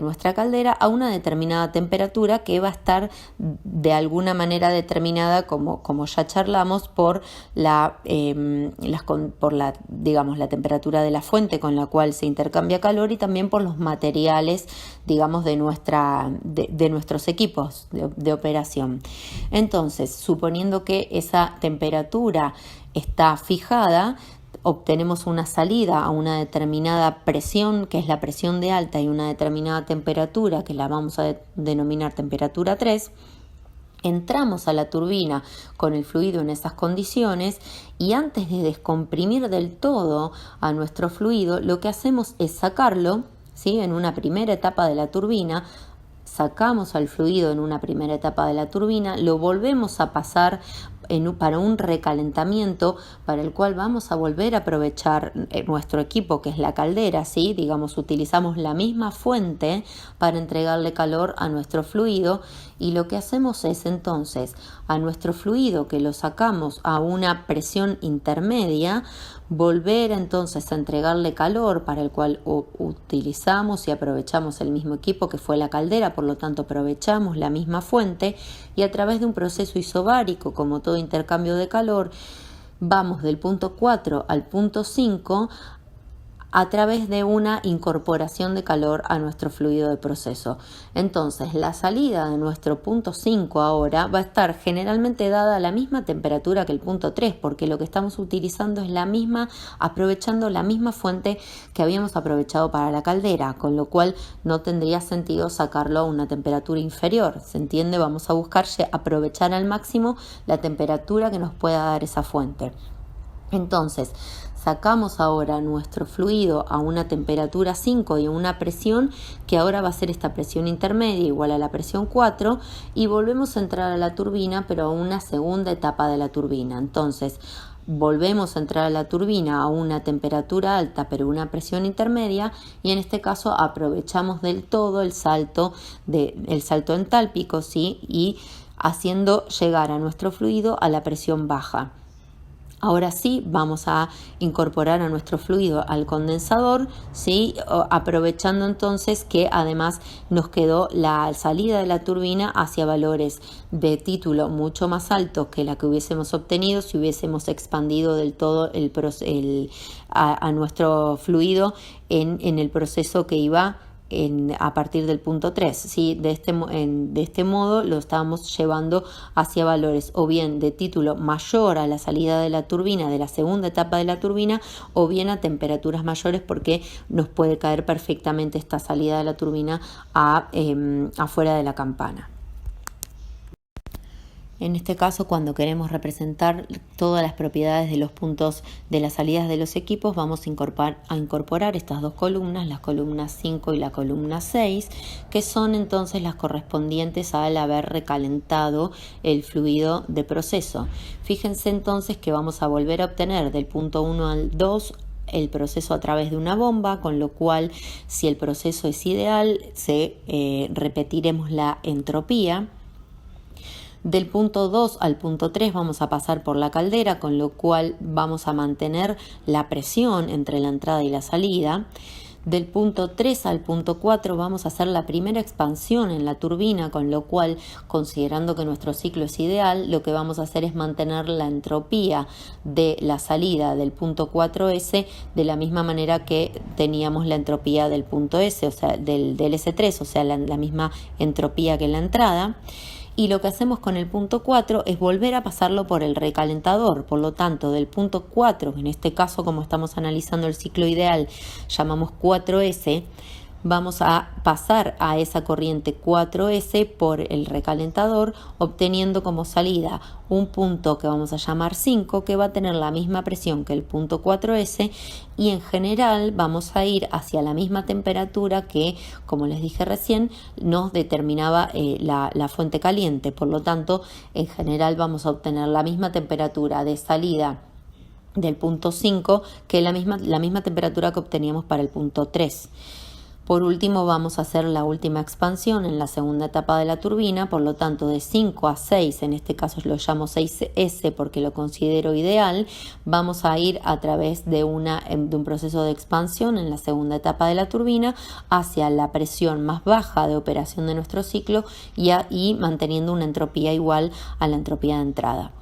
nuestra caldera a una determinada temperatura que va a estar de alguna manera determinada, como ya charlamos, por la temperatura de la fuente con la cual se intercambia calor y también por los materiales, digamos, de nuestros equipos de operación. Entonces, suponiendo que esa temperatura está fijada, obtenemos una salida a una determinada presión, que es la presión de alta, y una determinada temperatura, que la vamos a denominar temperatura 3. Entramos a la turbina con el fluido en esas condiciones y antes de descomprimir del todo a nuestro fluido, lo que hacemos es sacarlo, ¿sí? En una primera etapa de la turbina. Sacamos al fluido en una primera etapa de la turbina, lo volvemos a pasar para un recalentamiento para el cual vamos a volver a aprovechar nuestro equipo, que es la caldera, ¿sí? Digamos, utilizamos la misma fuente para entregarle calor a nuestro fluido, y lo que hacemos es entonces a nuestro fluido, que lo sacamos a una presión intermedia, volver entonces a entregarle calor, para el cual utilizamos y aprovechamos el mismo equipo que fue la caldera, por lo tanto aprovechamos la misma fuente, y a través de un proceso isobárico, como todo intercambio de calor, vamos del punto 4 al punto 5 a través de una incorporación de calor a nuestro fluido de proceso. Entonces, la salida de nuestro punto 5 ahora va a estar generalmente dada a la misma temperatura que el punto 3, porque lo que estamos utilizando es aprovechando la misma fuente que habíamos aprovechado para la caldera, con lo cual no tendría sentido sacarlo a una temperatura inferior. ¿Se entiende? Vamos a buscar aprovechar al máximo la temperatura que nos pueda dar esa fuente. Entonces, sacamos ahora nuestro fluido a una temperatura 5 y a una presión que ahora va a ser esta presión intermedia igual a la presión 4, y volvemos a entrar a la turbina, pero a una segunda etapa de la turbina. Entonces, volvemos a entrar a la turbina a una temperatura alta pero una presión intermedia, y en este caso aprovechamos del todo el salto entálpico, ¿sí? Y haciendo llegar a nuestro fluido a la presión baja. Ahora sí vamos a incorporar a nuestro fluido al condensador, ¿sí? Aprovechando entonces que además nos quedó la salida de la turbina hacia valores de título mucho más altos que la que hubiésemos obtenido si hubiésemos expandido del todo a nuestro fluido en el proceso que iba a partir del punto 3, ¿sí? De este modo lo estábamos llevando hacia valores o bien de título mayor a la salida de la turbina, de la segunda etapa de la turbina, o bien a temperaturas mayores, porque nos puede caer perfectamente esta salida de la turbina afuera de la campana. En este caso, cuando queremos representar todas las propiedades de los puntos de las salidas de los equipos, vamos a incorporar estas dos columnas, las columnas 5 y la columna 6, que son entonces las correspondientes al haber recalentado el fluido de proceso. Fíjense entonces que vamos a volver a obtener del punto 1 al 2 el proceso a través de una bomba, con lo cual, si el proceso es ideal, repetiremos la entropía. Del punto 2 al punto 3 vamos a pasar por la caldera, con lo cual vamos a mantener la presión entre la entrada y la salida. Del punto 3 al punto 4 vamos a hacer la primera expansión en la turbina, con lo cual, considerando que nuestro ciclo es ideal, lo que vamos a hacer es mantener la entropía de la salida del punto 4S de la misma manera que teníamos la entropía del punto S, o sea, del S3, o sea, la misma entropía que en la entrada. Y lo que hacemos con el punto 4 es volver a pasarlo por el recalentador. Por lo tanto, del punto 4, en este caso, como estamos analizando el ciclo ideal, llamamos 4S, vamos a pasar a esa corriente 4S por el recalentador, obteniendo como salida un punto que vamos a llamar 5, que va a tener la misma presión que el punto 4S, y en general vamos a ir hacia la misma temperatura que, como les dije recién, nos determinaba la fuente caliente. Por lo tanto, en general vamos a obtener la misma temperatura de salida del punto 5 que la misma temperatura que obteníamos para el punto 3. Por último, vamos a hacer la última expansión en la segunda etapa de la turbina, por lo tanto de 5 a 6, en este caso lo llamo 6S porque lo considero ideal, vamos a ir a través de un proceso de expansión en la segunda etapa de la turbina hacia la presión más baja de operación de nuestro ciclo y manteniendo una entropía igual a la entropía de entrada.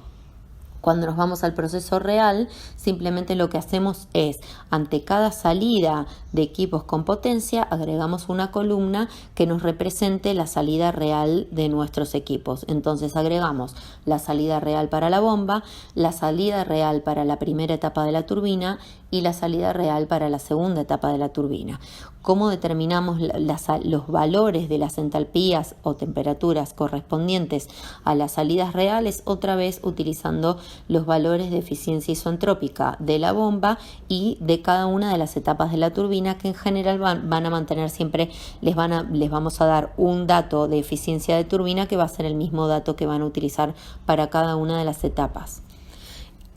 Cuando nos vamos al proceso real, simplemente lo que hacemos es, ante cada salida de equipos con potencia, agregamos una columna que nos represente la salida real de nuestros equipos. Entonces agregamos la salida real para la bomba, la salida real para la primera etapa de la turbina y la salida real para la segunda etapa de la turbina. ¿Cómo determinamos los valores de las entalpías o temperaturas correspondientes a las salidas reales? Otra vez utilizando los valores de eficiencia isentrópica de la bomba y de cada una de las etapas de la turbina, que en general van a mantener siempre, les vamos a dar un dato de eficiencia de turbina que va a ser el mismo dato que van a utilizar para cada una de las etapas.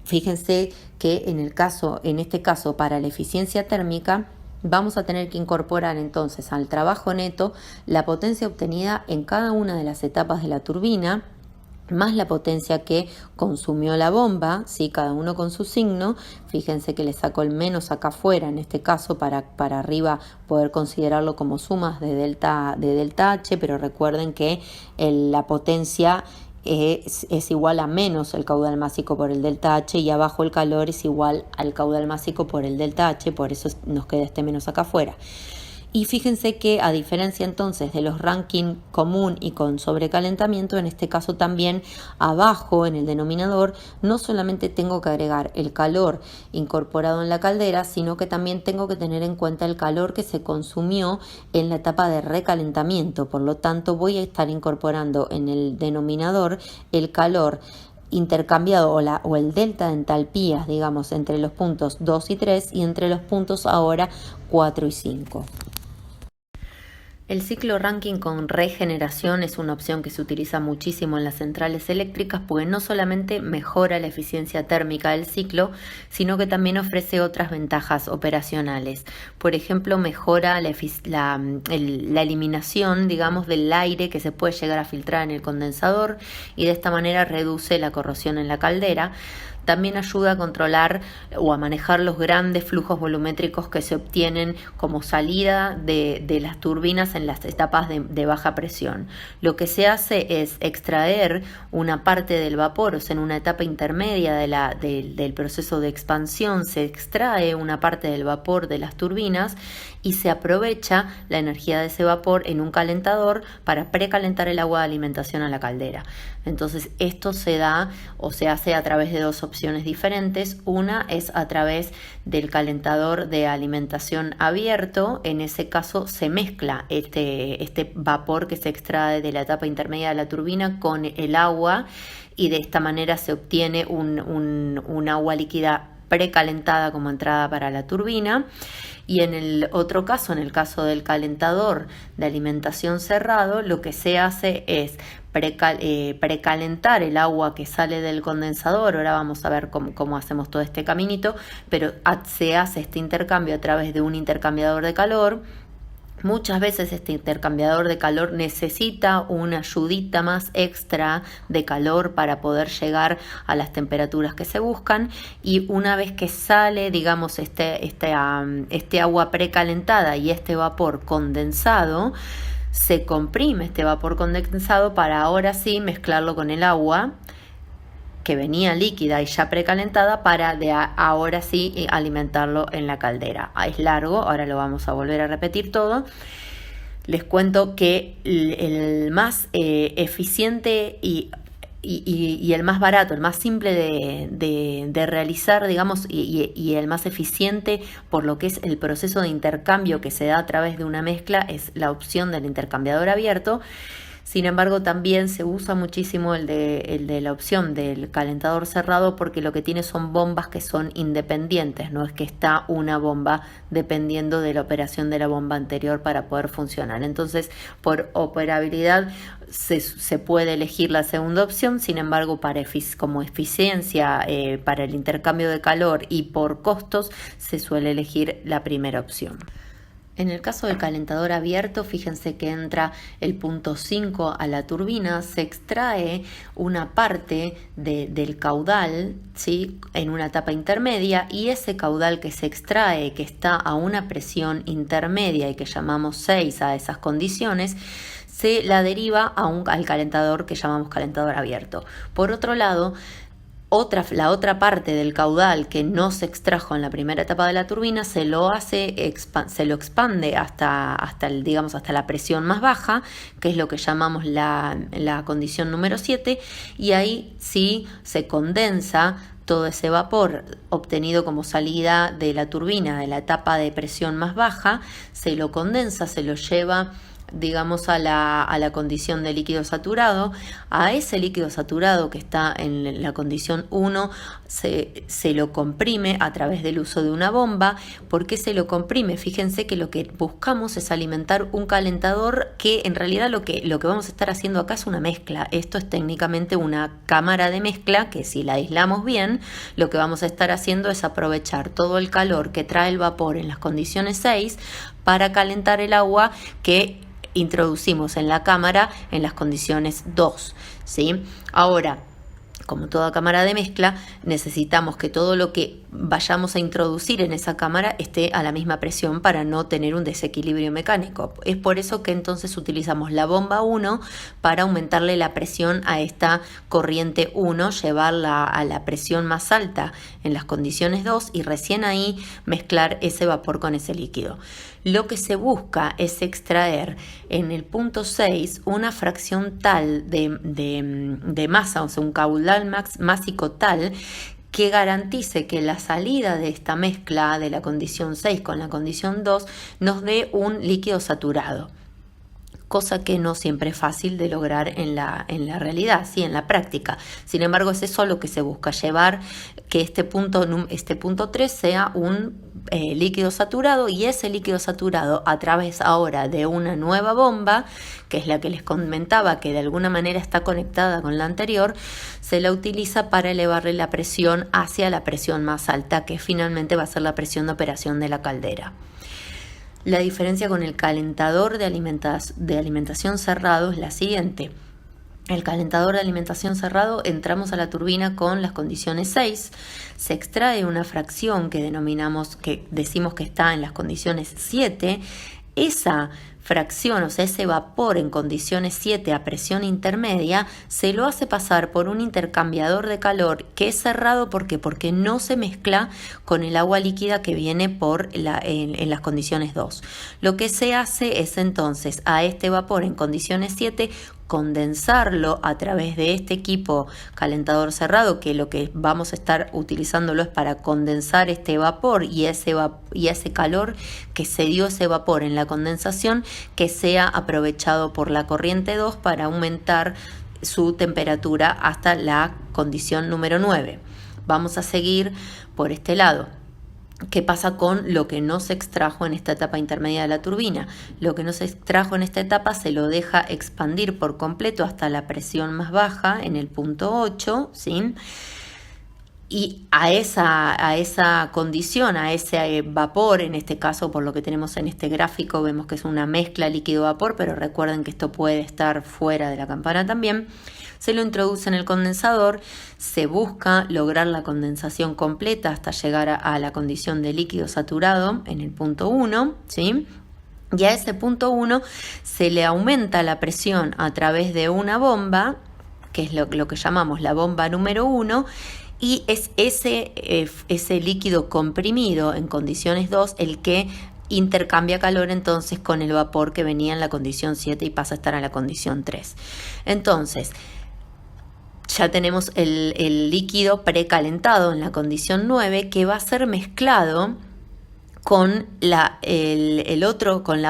Fíjense que en este caso para la eficiencia térmica vamos a tener que incorporar entonces al trabajo neto la potencia obtenida en cada una de las etapas de la turbina, más la potencia que consumió la bomba, ¿sí? Cada uno con su signo. Fíjense que le saco el menos acá afuera, en este caso para arriba poder considerarlo como sumas de delta H, pero recuerden que la potencia es igual a menos el caudal másico por el delta H, y abajo el calor es igual al caudal másico por el delta H, por eso nos queda este menos acá afuera. Y fíjense que a diferencia entonces de los Rankine común y con sobrecalentamiento, en este caso también abajo en el denominador no solamente tengo que agregar el calor incorporado en la caldera, sino que también tengo que tener en cuenta el calor que se consumió en la etapa de recalentamiento. Por lo tanto, voy a estar incorporando en el denominador el calor intercambiado o el delta de entalpías, digamos, entre los puntos 2 y 3 y entre los puntos ahora 4 y 5. El ciclo Rankine con regeneración es una opción que se utiliza muchísimo en las centrales eléctricas, porque no solamente mejora la eficiencia térmica del ciclo, sino que también ofrece otras ventajas operacionales. Por ejemplo, mejora la eliminación, digamos, del aire que se puede llegar a filtrar en el condensador, y de esta manera reduce la corrosión en la caldera. También ayuda a controlar o a manejar los grandes flujos volumétricos que se obtienen como salida de las turbinas en las etapas de baja presión. Lo que se hace es extraer una parte del vapor, o sea, en una etapa intermedia del proceso de expansión se extrae una parte del vapor de las turbinas y se aprovecha la energía de ese vapor en un calentador para precalentar el agua de alimentación a la caldera. Entonces esto se da o se hace a través de dos opciones diferentes. Una es a través del calentador de alimentación abierto. En ese caso se mezcla este vapor que se extrae de la etapa intermedia de la turbina con el agua, y de esta manera se obtiene un agua líquida precalentada como entrada para la turbina. Y en el otro caso, en el caso del calentador de alimentación cerrado, lo que se hace es precalentar el agua que sale del condensador. Ahora vamos a ver cómo hacemos todo este caminito, pero se hace este intercambio a través de un intercambiador de calor. Muchas veces este intercambiador de calor necesita una ayudita más extra de calor para poder llegar a las temperaturas que se buscan, y una vez que sale, digamos, este agua precalentada y este vapor condensado, se comprime este vapor condensado para ahora sí mezclarlo con el agua que venía líquida y ya precalentada para ahora sí alimentarlo en la caldera. Es largo, ahora lo vamos a volver a repetir todo. Les cuento que el más eficiente y el más barato, el más simple de realizar, digamos, y el más eficiente por lo que es el proceso de intercambio que se da a través de una mezcla es la opción del intercambiador abierto. Sin embargo, también se usa muchísimo el de la opción del calentador cerrado, porque lo que tiene son bombas que son independientes, no es que está una bomba dependiendo de la operación de la bomba anterior para poder funcionar. Entonces, por operabilidad se puede elegir la segunda opción. Sin embargo, como eficiencia para el intercambio de calor y por costos, se suele elegir la primera opción. En el caso del calentador abierto, fíjense que entra el punto 5 a la turbina, se extrae una parte del caudal, ¿sí?, en una etapa intermedia, y ese caudal que se extrae, que está a una presión intermedia y que llamamos 6 a esas condiciones, se la deriva al calentador que llamamos calentador abierto. Por otro lado, la otra parte del caudal que no se extrajo en la primera etapa de la turbina se lo expande hasta la presión más baja, que es lo que llamamos la condición número 7, y ahí sí se condensa todo ese vapor obtenido como salida de la turbina de la etapa de presión más baja, se lo condensa, se lo lleva digamos, a la condición de líquido saturado. A ese líquido saturado que está en la condición 1 se lo comprime a través del uso de una bomba. ¿Por qué se lo comprime? Fíjense que lo que buscamos es alimentar un calentador que en realidad lo que vamos a estar haciendo acá es una mezcla. Esto es técnicamente una cámara de mezcla que, si la aislamos bien, lo que vamos a estar haciendo es aprovechar todo el calor que trae el vapor en las condiciones 6 para calentar el agua que introducimos en la cámara en las condiciones 2, ¿sí? Ahora, como toda cámara de mezcla, necesitamos que todo lo que vayamos a introducir en esa cámara esté a la misma presión para no tener un desequilibrio mecánico. Es por eso que entonces utilizamos la bomba 1 para aumentarle la presión a esta corriente 1, llevarla a la presión más alta en las condiciones 2 y recién ahí mezclar ese vapor con ese líquido. Lo que se busca es extraer en el punto 6 una fracción tal de masa, o sea, un caudal másico tal que garantice que la salida de esta mezcla de la condición 6 con la condición 2 nos dé un líquido saturado. Cosa que no siempre es fácil de lograr en la realidad, ¿sí? En la práctica. Sin embargo, es eso lo que se busca, llevar que este punto 3 sea un líquido saturado, y ese líquido saturado, a través ahora de una nueva bomba, que es la que les comentaba, que de alguna manera está conectada con la anterior, se la utiliza para elevarle la presión hacia la presión más alta, que finalmente va a ser la presión de operación de la caldera. La diferencia con el calentador de alimentación cerrado es la siguiente. El calentador de alimentación cerrado, entramos a la turbina con las condiciones 6, se extrae una fracción que decimos que está en las condiciones 7, esa fracción, o sea, ese vapor en condiciones 7 a presión intermedia, se lo hace pasar por un intercambiador de calor que es cerrado. ¿Por qué? Porque no se mezcla con el agua líquida que viene en las condiciones 2. Lo que se hace es entonces a este vapor en condiciones 7 condensarlo a través de este equipo calentador cerrado, que lo que vamos a estar utilizándolo es para condensar este vapor y ese calor que se dio ese vapor en la condensación, que sea aprovechado por la corriente 2 para aumentar su temperatura hasta la condición número 9. Vamos a seguir por este lado. ¿Qué pasa con lo que no se extrajo en esta etapa intermedia de la turbina? Lo que no se extrajo en esta etapa se lo deja expandir por completo hasta la presión más baja en el punto 8, ¿sí? Y a esa condición, a ese vapor, en este caso por lo que tenemos en este gráfico, vemos que es una mezcla líquido-vapor, pero recuerden que esto puede estar fuera de la campana también. Se lo introduce en el condensador, se busca lograr la condensación completa hasta llegar a la condición de líquido saturado en el punto 1, ¿sí? Y a ese punto 1 se le aumenta la presión a través de una bomba, que es lo que llamamos la bomba número 1, y es ese líquido comprimido en condiciones 2 el que intercambia calor entonces con el vapor que venía en la condición 7 y pasa a estar en la condición 3. Entonces, ya tenemos el líquido precalentado en la condición 9, que va a ser mezclado con la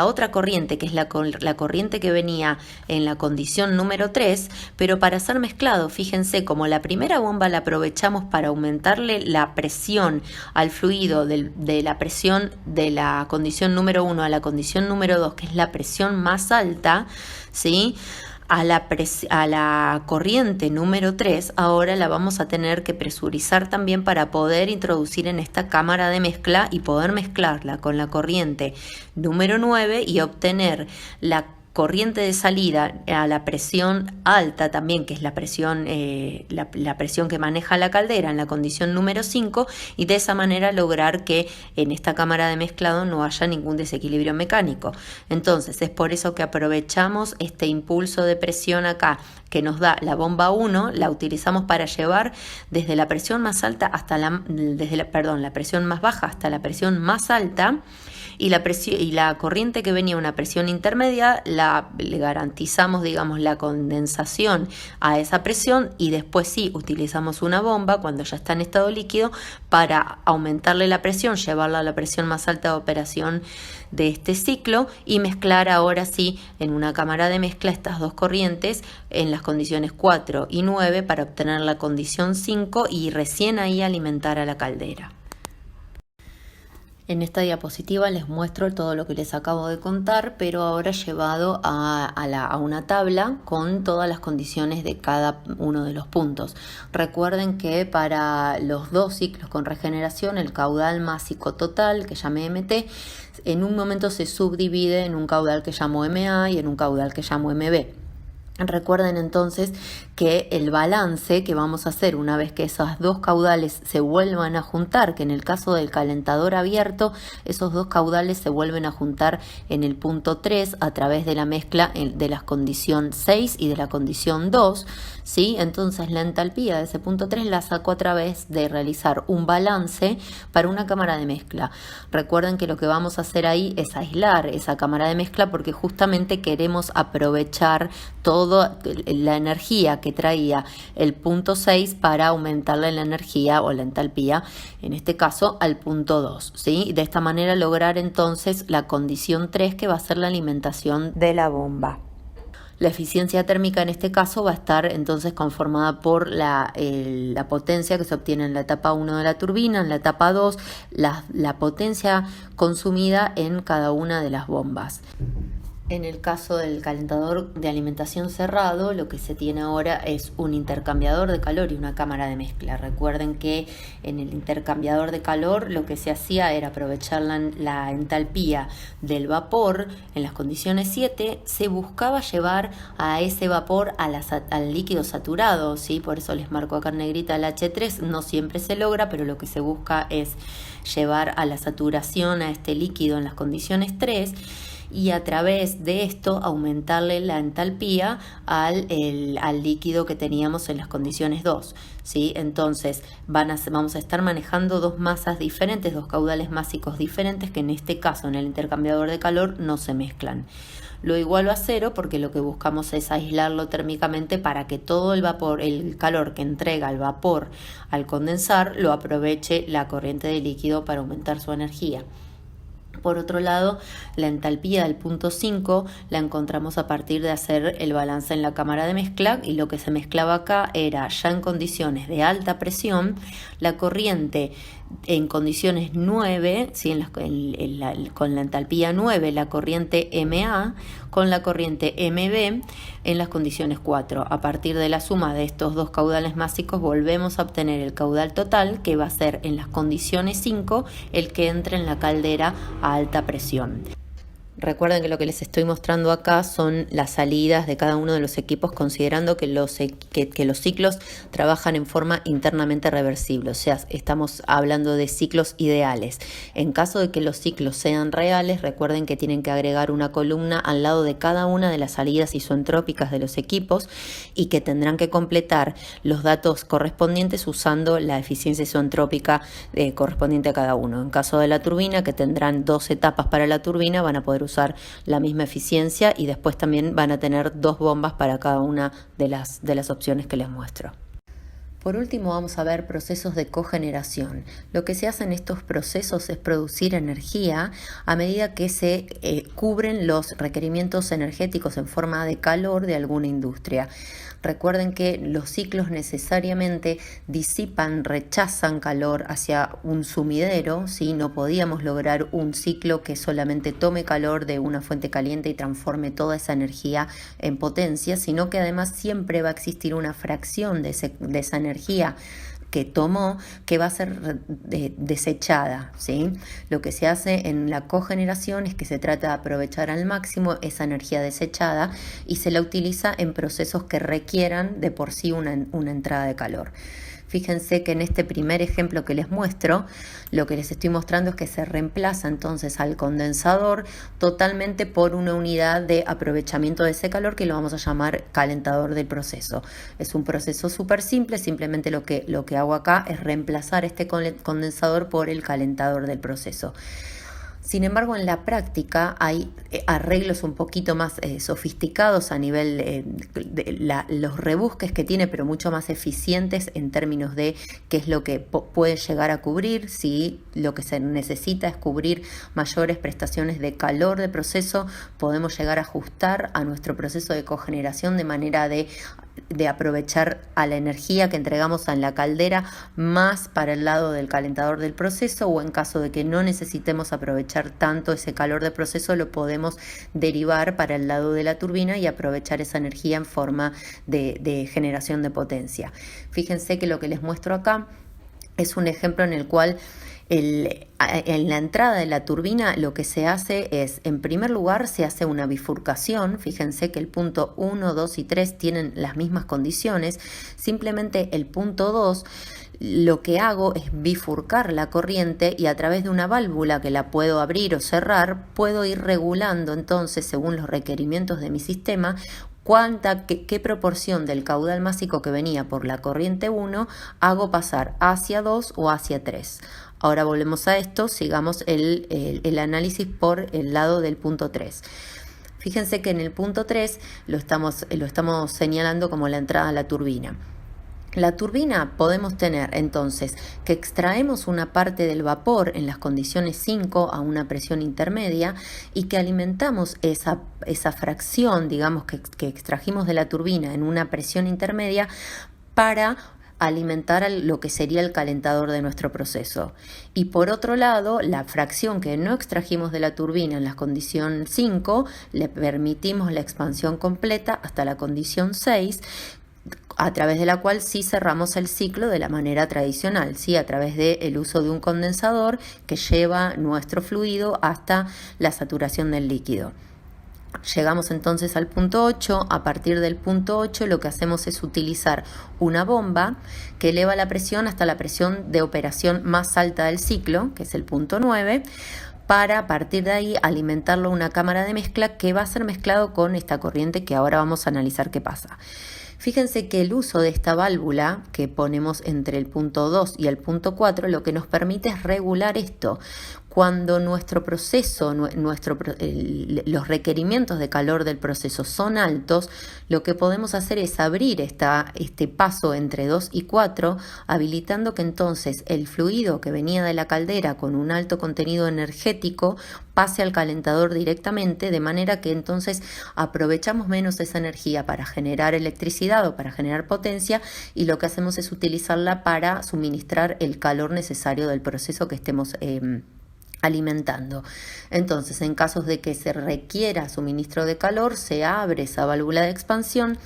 otra corriente, que es la corriente que venía en la condición número 3, pero para ser mezclado, fíjense, como la primera bomba la aprovechamos para aumentarle la presión al fluido de la presión de la condición número 1 a la condición número 2, que es la presión más alta, ¿sí? A la corriente número 3 ahora la vamos a tener que presurizar también para poder introducir en esta cámara de mezcla y poder mezclarla con la corriente número 9 y obtener la corriente de salida a la presión alta también, que es la presión que maneja la caldera en la condición número 5, y de esa manera lograr que en esta cámara de mezclado no haya ningún desequilibrio mecánico. Entonces es por eso que aprovechamos este impulso de presión acá que nos da la bomba 1, la utilizamos para llevar desde la presión más alta hasta la presión más baja hasta la presión más alta, y la corriente que venía a una presión intermedia la le garantizamos, digamos, la condensación a esa presión, y después sí utilizamos una bomba cuando ya está en estado líquido para aumentarle la presión, llevarla a la presión más alta de operación de este ciclo y mezclar ahora sí en una cámara de mezcla estas dos corrientes en las condiciones 4 y 9 para obtener la condición 5 y recién ahí alimentar a la caldera. En esta diapositiva les muestro todo lo que les acabo de contar, pero ahora llevado a una tabla con todas las condiciones de cada uno de los puntos. Recuerden que para los dos ciclos con regeneración, el caudal másico total, que llamé MT, en un momento se subdivide en un caudal que llamo MA y en un caudal que llamo MB. Recuerden entonces que el balance que vamos a hacer una vez que esos dos caudales se vuelvan a juntar, que en el caso del calentador abierto, esos dos caudales se vuelven a juntar en el punto 3 a través de la mezcla de la condición 6 y de la condición 2, ¿sí? Entonces la entalpía de ese punto 3 la saco a través de realizar un balance para una cámara de mezcla. Recuerden que lo que vamos a hacer ahí es aislar esa cámara de mezcla porque justamente queremos aprovechar toda la energía que traía el punto 6 para aumentarle la energía o la entalpía, en este caso al punto 2, ¿sí? De esta manera lograr entonces la condición 3, que va a ser la alimentación de la bomba. La eficiencia térmica en este caso va a estar entonces conformada por la potencia que se obtiene en la etapa 1 de la turbina, en la etapa 2, la potencia consumida en cada una de las bombas. En el caso del calentador de alimentación cerrado, lo que se tiene ahora es un intercambiador de calor y una cámara de mezcla. Recuerden que en el intercambiador de calor lo que se hacía era aprovechar la entalpía del vapor. En las condiciones 7 se buscaba llevar a ese vapor al líquido saturado, ¿sí? Por eso les marco acá en negrita el H3. No siempre se logra, pero lo que se busca es llevar a la saturación a este líquido en las condiciones 3. Y a través de esto aumentarle la entalpía al líquido que teníamos en las condiciones 2, ¿sí? Entonces vamos a estar manejando dos masas diferentes, dos caudales másicos diferentes que en este caso en el intercambiador de calor no se mezclan. Lo igualo a 0 porque lo que buscamos es aislarlo térmicamente para que todo el vapor, el calor que entrega el vapor al condensar, lo aproveche la corriente de líquido para aumentar su energía. Por otro lado, la entalpía del punto 5 la encontramos a partir de hacer el balance en la cámara de mezcla, y lo que se mezclaba acá era ya en condiciones de alta presión la corriente en condiciones 9, ¿sí? Con la entalpía 9 la corriente MA con la corriente MB en las condiciones 4. A partir de la suma de estos dos caudales másicos volvemos a obtener el caudal total, que va a ser en las condiciones 5 el que entra en la caldera a alta presión. Recuerden que lo que les estoy mostrando acá son las salidas de cada uno de los equipos, considerando que los ciclos trabajan en forma internamente reversible, o sea, estamos hablando de ciclos ideales. En caso de que los ciclos sean reales, recuerden que tienen que agregar una columna al lado de cada una de las salidas isoentrópicas de los equipos y que tendrán que completar los datos correspondientes usando la eficiencia isoentrópica correspondiente a cada uno. En caso de la turbina, que tendrán 2 etapas para la turbina, van a poder usar la misma eficiencia y después también van a tener 2 bombas para cada una de las opciones que les muestro. Por último, vamos a ver procesos de cogeneración. Lo que se hace en estos procesos es producir energía a medida que se cubren los requerimientos energéticos en forma de calor de alguna industria. Recuerden que los ciclos necesariamente rechazan calor hacia un sumidero, ¿sí? No podíamos lograr un ciclo que solamente tome calor de una fuente caliente y transforme toda esa energía en potencia, sino que además siempre va a existir una fracción de esa energía que tomó, que va a ser desechada, ¿sí? Lo que se hace en la cogeneración es que se trata de aprovechar al máximo esa energía desechada y se la utiliza en procesos que requieran de por sí una entrada de calor. Fíjense que en este primer ejemplo que les muestro, lo que les estoy mostrando es que se reemplaza entonces al condensador totalmente por una unidad de aprovechamiento de ese calor que lo vamos a llamar calentador del proceso. Es un proceso súper simple, simplemente lo que hago acá es reemplazar este condensador por el calentador del proceso. Sin embargo, en la práctica hay arreglos un poquito más sofisticados a nivel de los rebusques que tiene, pero mucho más eficientes en términos de qué es lo que puede llegar a cubrir. Si lo que se necesita es cubrir mayores prestaciones de calor de proceso, podemos llegar a ajustar a nuestro proceso de cogeneración de manera de aprovechar a la energía que entregamos en la caldera más para el lado del calentador del proceso, o en caso de que no necesitemos aprovechar tanto ese calor de proceso, lo podemos derivar para el lado de la turbina y aprovechar esa energía en forma de generación de potencia. Fíjense que lo que les muestro acá es un ejemplo en el cual en la entrada de la turbina lo que se hace es, en primer lugar, se hace una bifurcación. Fíjense que el punto 1, 2 y 3 tienen las mismas condiciones. Simplemente el punto 2 lo que hago es bifurcar la corriente y a través de una válvula que la puedo abrir o cerrar, puedo ir regulando entonces, según los requerimientos de mi sistema, qué proporción del caudal másico que venía por la corriente 1 hago pasar hacia 2 o hacia 3. Ahora volvemos a esto, sigamos el análisis por el lado del punto 3. Fíjense que en el punto 3 lo estamos señalando como la entrada a la turbina. La turbina podemos tener entonces que extraemos una parte del vapor en las condiciones 5 a una presión intermedia y que alimentamos esa fracción, digamos, que extrajimos de la turbina en una presión intermedia para alimentar lo que sería el calentador de nuestro proceso. Y por otro lado, la fracción que no extrajimos de la turbina en la condición 5, le permitimos la expansión completa hasta la condición 6, a través de la cual sí cerramos el ciclo de la manera tradicional, ¿sí? A través del uso de un condensador que lleva nuestro fluido hasta la saturación del líquido. Llegamos entonces al punto 8. A partir del punto 8 lo que hacemos es utilizar una bomba que eleva la presión hasta la presión de operación más alta del ciclo, que es el punto 9, para a partir de ahí alimentarlo a una cámara de mezcla que va a ser mezclado con esta corriente que ahora vamos a analizar qué pasa. Fíjense que el uso de esta válvula que ponemos entre el punto 2 y el punto 4 lo que nos permite es regular esto. Cuando nuestro proceso, los requerimientos de calor del proceso son altos, lo que podemos hacer es abrir este paso entre 2 y 4, habilitando que entonces el fluido que venía de la caldera con un alto contenido energético pase al calentador directamente, de manera que entonces aprovechamos menos esa energía para generar electricidad o para generar potencia, y lo que hacemos es utilizarla para suministrar el calor necesario del proceso que estemos alimentando. Entonces, en casos de que se requiera suministro de calor, se abre esa válvula de expansión,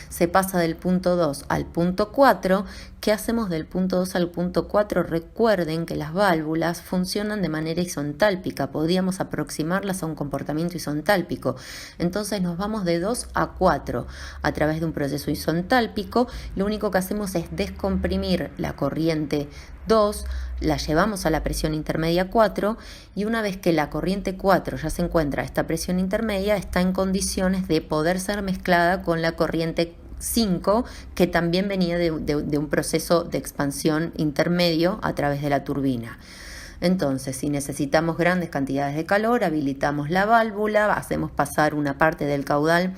se pasa del punto 2 al punto 4. ¿Qué hacemos del punto 2 al punto 4? Recuerden que las válvulas funcionan de manera isontálpica, podríamos aproximarlas a un comportamiento isontálpico. Entonces nos vamos de 2 a 4 a través de un proceso isontálpico. Lo único que hacemos es descomprimir la corriente 2, la llevamos a la presión intermedia 4, y una vez que la corriente 4 ya se encuentra a esta presión intermedia, está en condiciones de poder ser mezclada con la corriente 5, que también venía de un proceso de expansión intermedio a través de la turbina. Entonces, si necesitamos grandes cantidades de calor, habilitamos la válvula, hacemos pasar una parte del caudal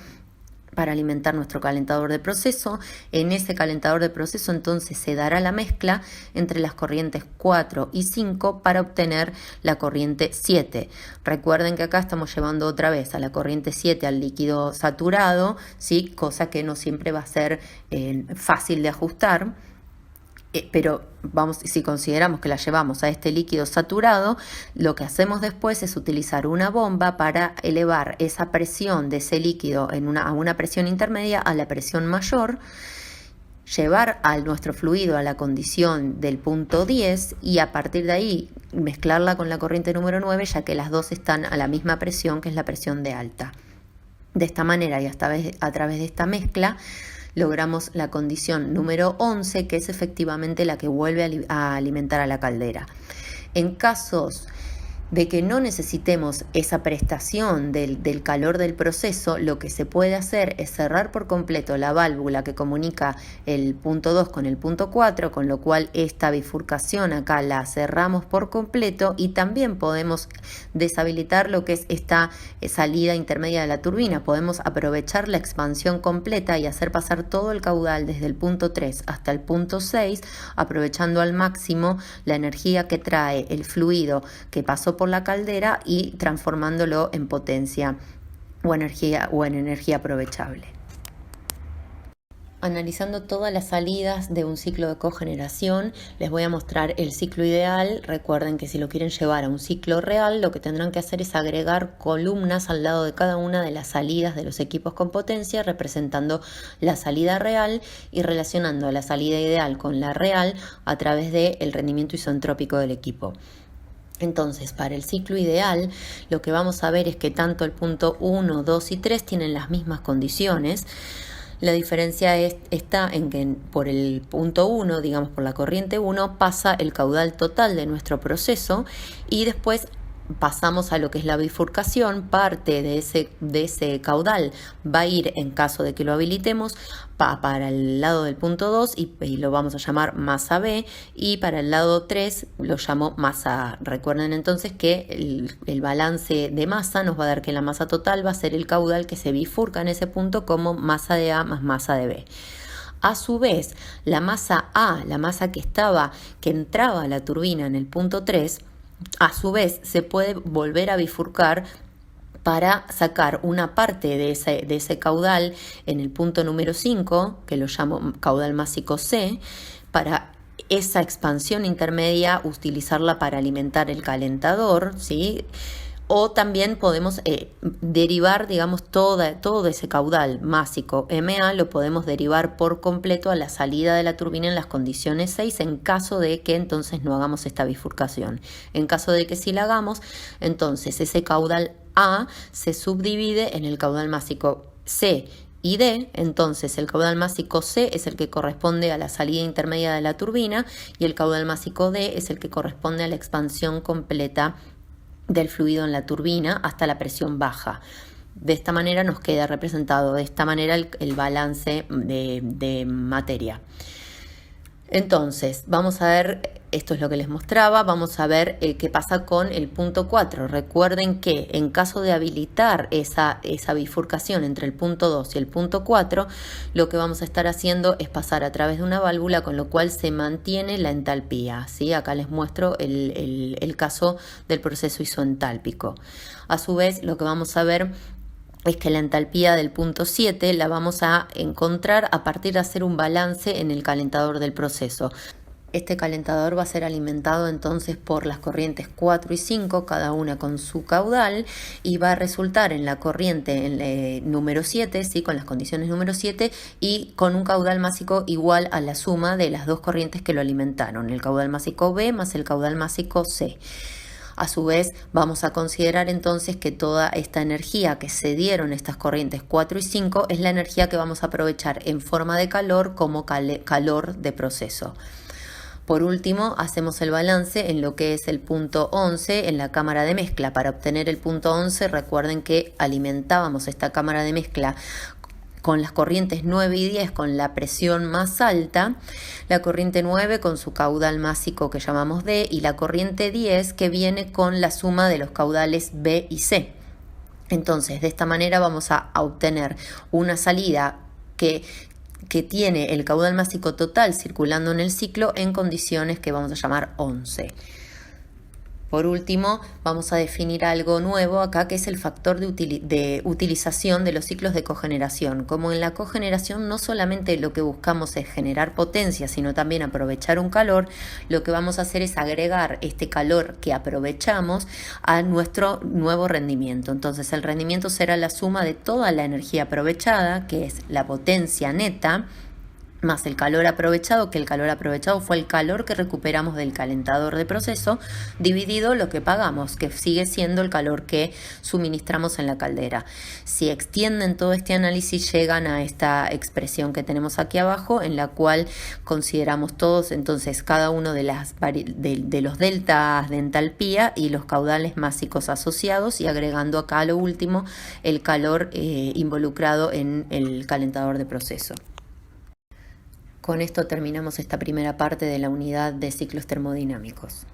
para alimentar nuestro calentador de proceso. En ese calentador de proceso entonces se dará la mezcla entre las corrientes 4 y 5 para obtener la corriente 7. Recuerden que acá estamos llevando otra vez a la corriente 7 al líquido saturado, ¿sí? Cosa que no siempre va a ser fácil de ajustar. Pero si consideramos que la llevamos a este líquido saturado, lo que hacemos después es utilizar una bomba para elevar esa presión de ese líquido a una presión intermedia a la presión mayor, llevar a nuestro fluido a la condición del punto 10 y a partir de ahí mezclarla con la corriente número 9, ya que las dos están a la misma presión, que es la presión de alta. De esta manera y a través de esta mezcla logramos la condición número 11, que es efectivamente la que vuelve a alimentar a la caldera. En casos de que no necesitemos esa prestación del calor del proceso, lo que se puede hacer es cerrar por completo la válvula que comunica el punto 2 con el punto 4, con lo cual esta bifurcación acá la cerramos por completo, y también podemos deshabilitar lo que es esta salida intermedia de la turbina. Podemos aprovechar la expansión completa y hacer pasar todo el caudal desde el punto 3 hasta el punto 6, aprovechando al máximo la energía que trae el fluido que pasó por la caldera y transformándolo en potencia o en energía aprovechable. Analizando todas las salidas de un ciclo de cogeneración, les voy a mostrar el ciclo ideal. Recuerden que si lo quieren llevar a un ciclo real, lo que tendrán que hacer es agregar columnas al lado de cada una de las salidas de los equipos con potencia, representando la salida real y relacionando la salida ideal con la real a través del rendimiento isentrópico del equipo. Entonces, para el ciclo ideal, lo que vamos a ver es que tanto el punto 1, 2 y 3 tienen las mismas condiciones. La diferencia está en que por el punto 1, digamos por la corriente 1, pasa el caudal total de nuestro proceso, y después pasamos a lo que es la bifurcación. Parte de ese caudal va a ir, en caso de que lo habilitemos, para el lado del punto 2 y lo vamos a llamar masa B, y para el lado 3 lo llamo masa A. Recuerden entonces que el balance de masa nos va a dar que la masa total va a ser el caudal que se bifurca en ese punto como masa de A más masa de B. A su vez, la masa A, la masa que entraba a la turbina en el punto 3, a su vez se puede volver a bifurcar para sacar una parte de ese caudal en el punto número 5, que lo llamo caudal másico C, para esa expansión intermedia utilizarla para alimentar el calentador, ¿sí? O también podemos derivar, digamos, todo ese caudal másico MA, lo podemos derivar por completo a la salida de la turbina en las condiciones 6, en caso de que entonces no hagamos esta bifurcación. En caso de que sí la hagamos, entonces ese caudal A se subdivide en el caudal másico C y D. Entonces el caudal másico C es el que corresponde a la salida intermedia de la turbina, y el caudal másico D es el que corresponde a la expansión completa del fluido en la turbina hasta la presión baja. De esta manera nos queda representado de esta manera el balance de materia. Entonces, vamos a ver, esto es lo que les mostraba, vamos a ver qué pasa con el punto 4. Recuerden que en caso de habilitar esa bifurcación entre el punto 2 y el punto 4, lo que vamos a estar haciendo es pasar a través de una válvula, con lo cual se mantiene la entalpía, ¿sí? Acá les muestro el caso del proceso isoentálpico. A su vez, lo que vamos a ver es que la entalpía del punto 7 la vamos a encontrar a partir de hacer un balance en el calentador del proceso. Este calentador va a ser alimentado entonces por las corrientes 4 y 5, cada una con su caudal, y va a resultar en la corriente número 7, ¿sí? Con las condiciones número 7 y con un caudal másico igual a la suma de las dos corrientes que lo alimentaron, el caudal másico B más el caudal másico C. A su vez, vamos a considerar entonces que toda esta energía que se dieron estas corrientes 4 y 5 es la energía que vamos a aprovechar en forma de calor como calor de proceso. Por último, hacemos el balance en lo que es el punto 11 en la cámara de mezcla. Para obtener el punto 11, recuerden que alimentábamos esta cámara de mezcla con las corrientes 9 y 10 con la presión más alta, la corriente 9 con su caudal másico que llamamos D, y la corriente 10 que viene con la suma de los caudales B y C. Entonces, de esta manera vamos a obtener una salida que tiene el caudal másico total circulando en el ciclo en condiciones que vamos a llamar 11. Por último, vamos a definir algo nuevo acá, que es el factor de utilización de los ciclos de cogeneración. Como en la cogeneración no solamente lo que buscamos es generar potencia, sino también aprovechar un calor, lo que vamos a hacer es agregar este calor que aprovechamos a nuestro nuevo rendimiento. Entonces, el rendimiento será la suma de toda la energía aprovechada, que es la potencia neta, más el calor aprovechado, que el calor aprovechado fue el calor que recuperamos del calentador de proceso, dividido lo que pagamos, que sigue siendo el calor que suministramos en la caldera. Si extienden todo este análisis, llegan a esta expresión que tenemos aquí abajo, en la cual consideramos todos entonces cada uno de los deltas de entalpía y los caudales másicos asociados, y agregando acá a lo último el calor involucrado en el calentador de proceso. Con esto terminamos esta primera parte de la unidad de ciclos termodinámicos.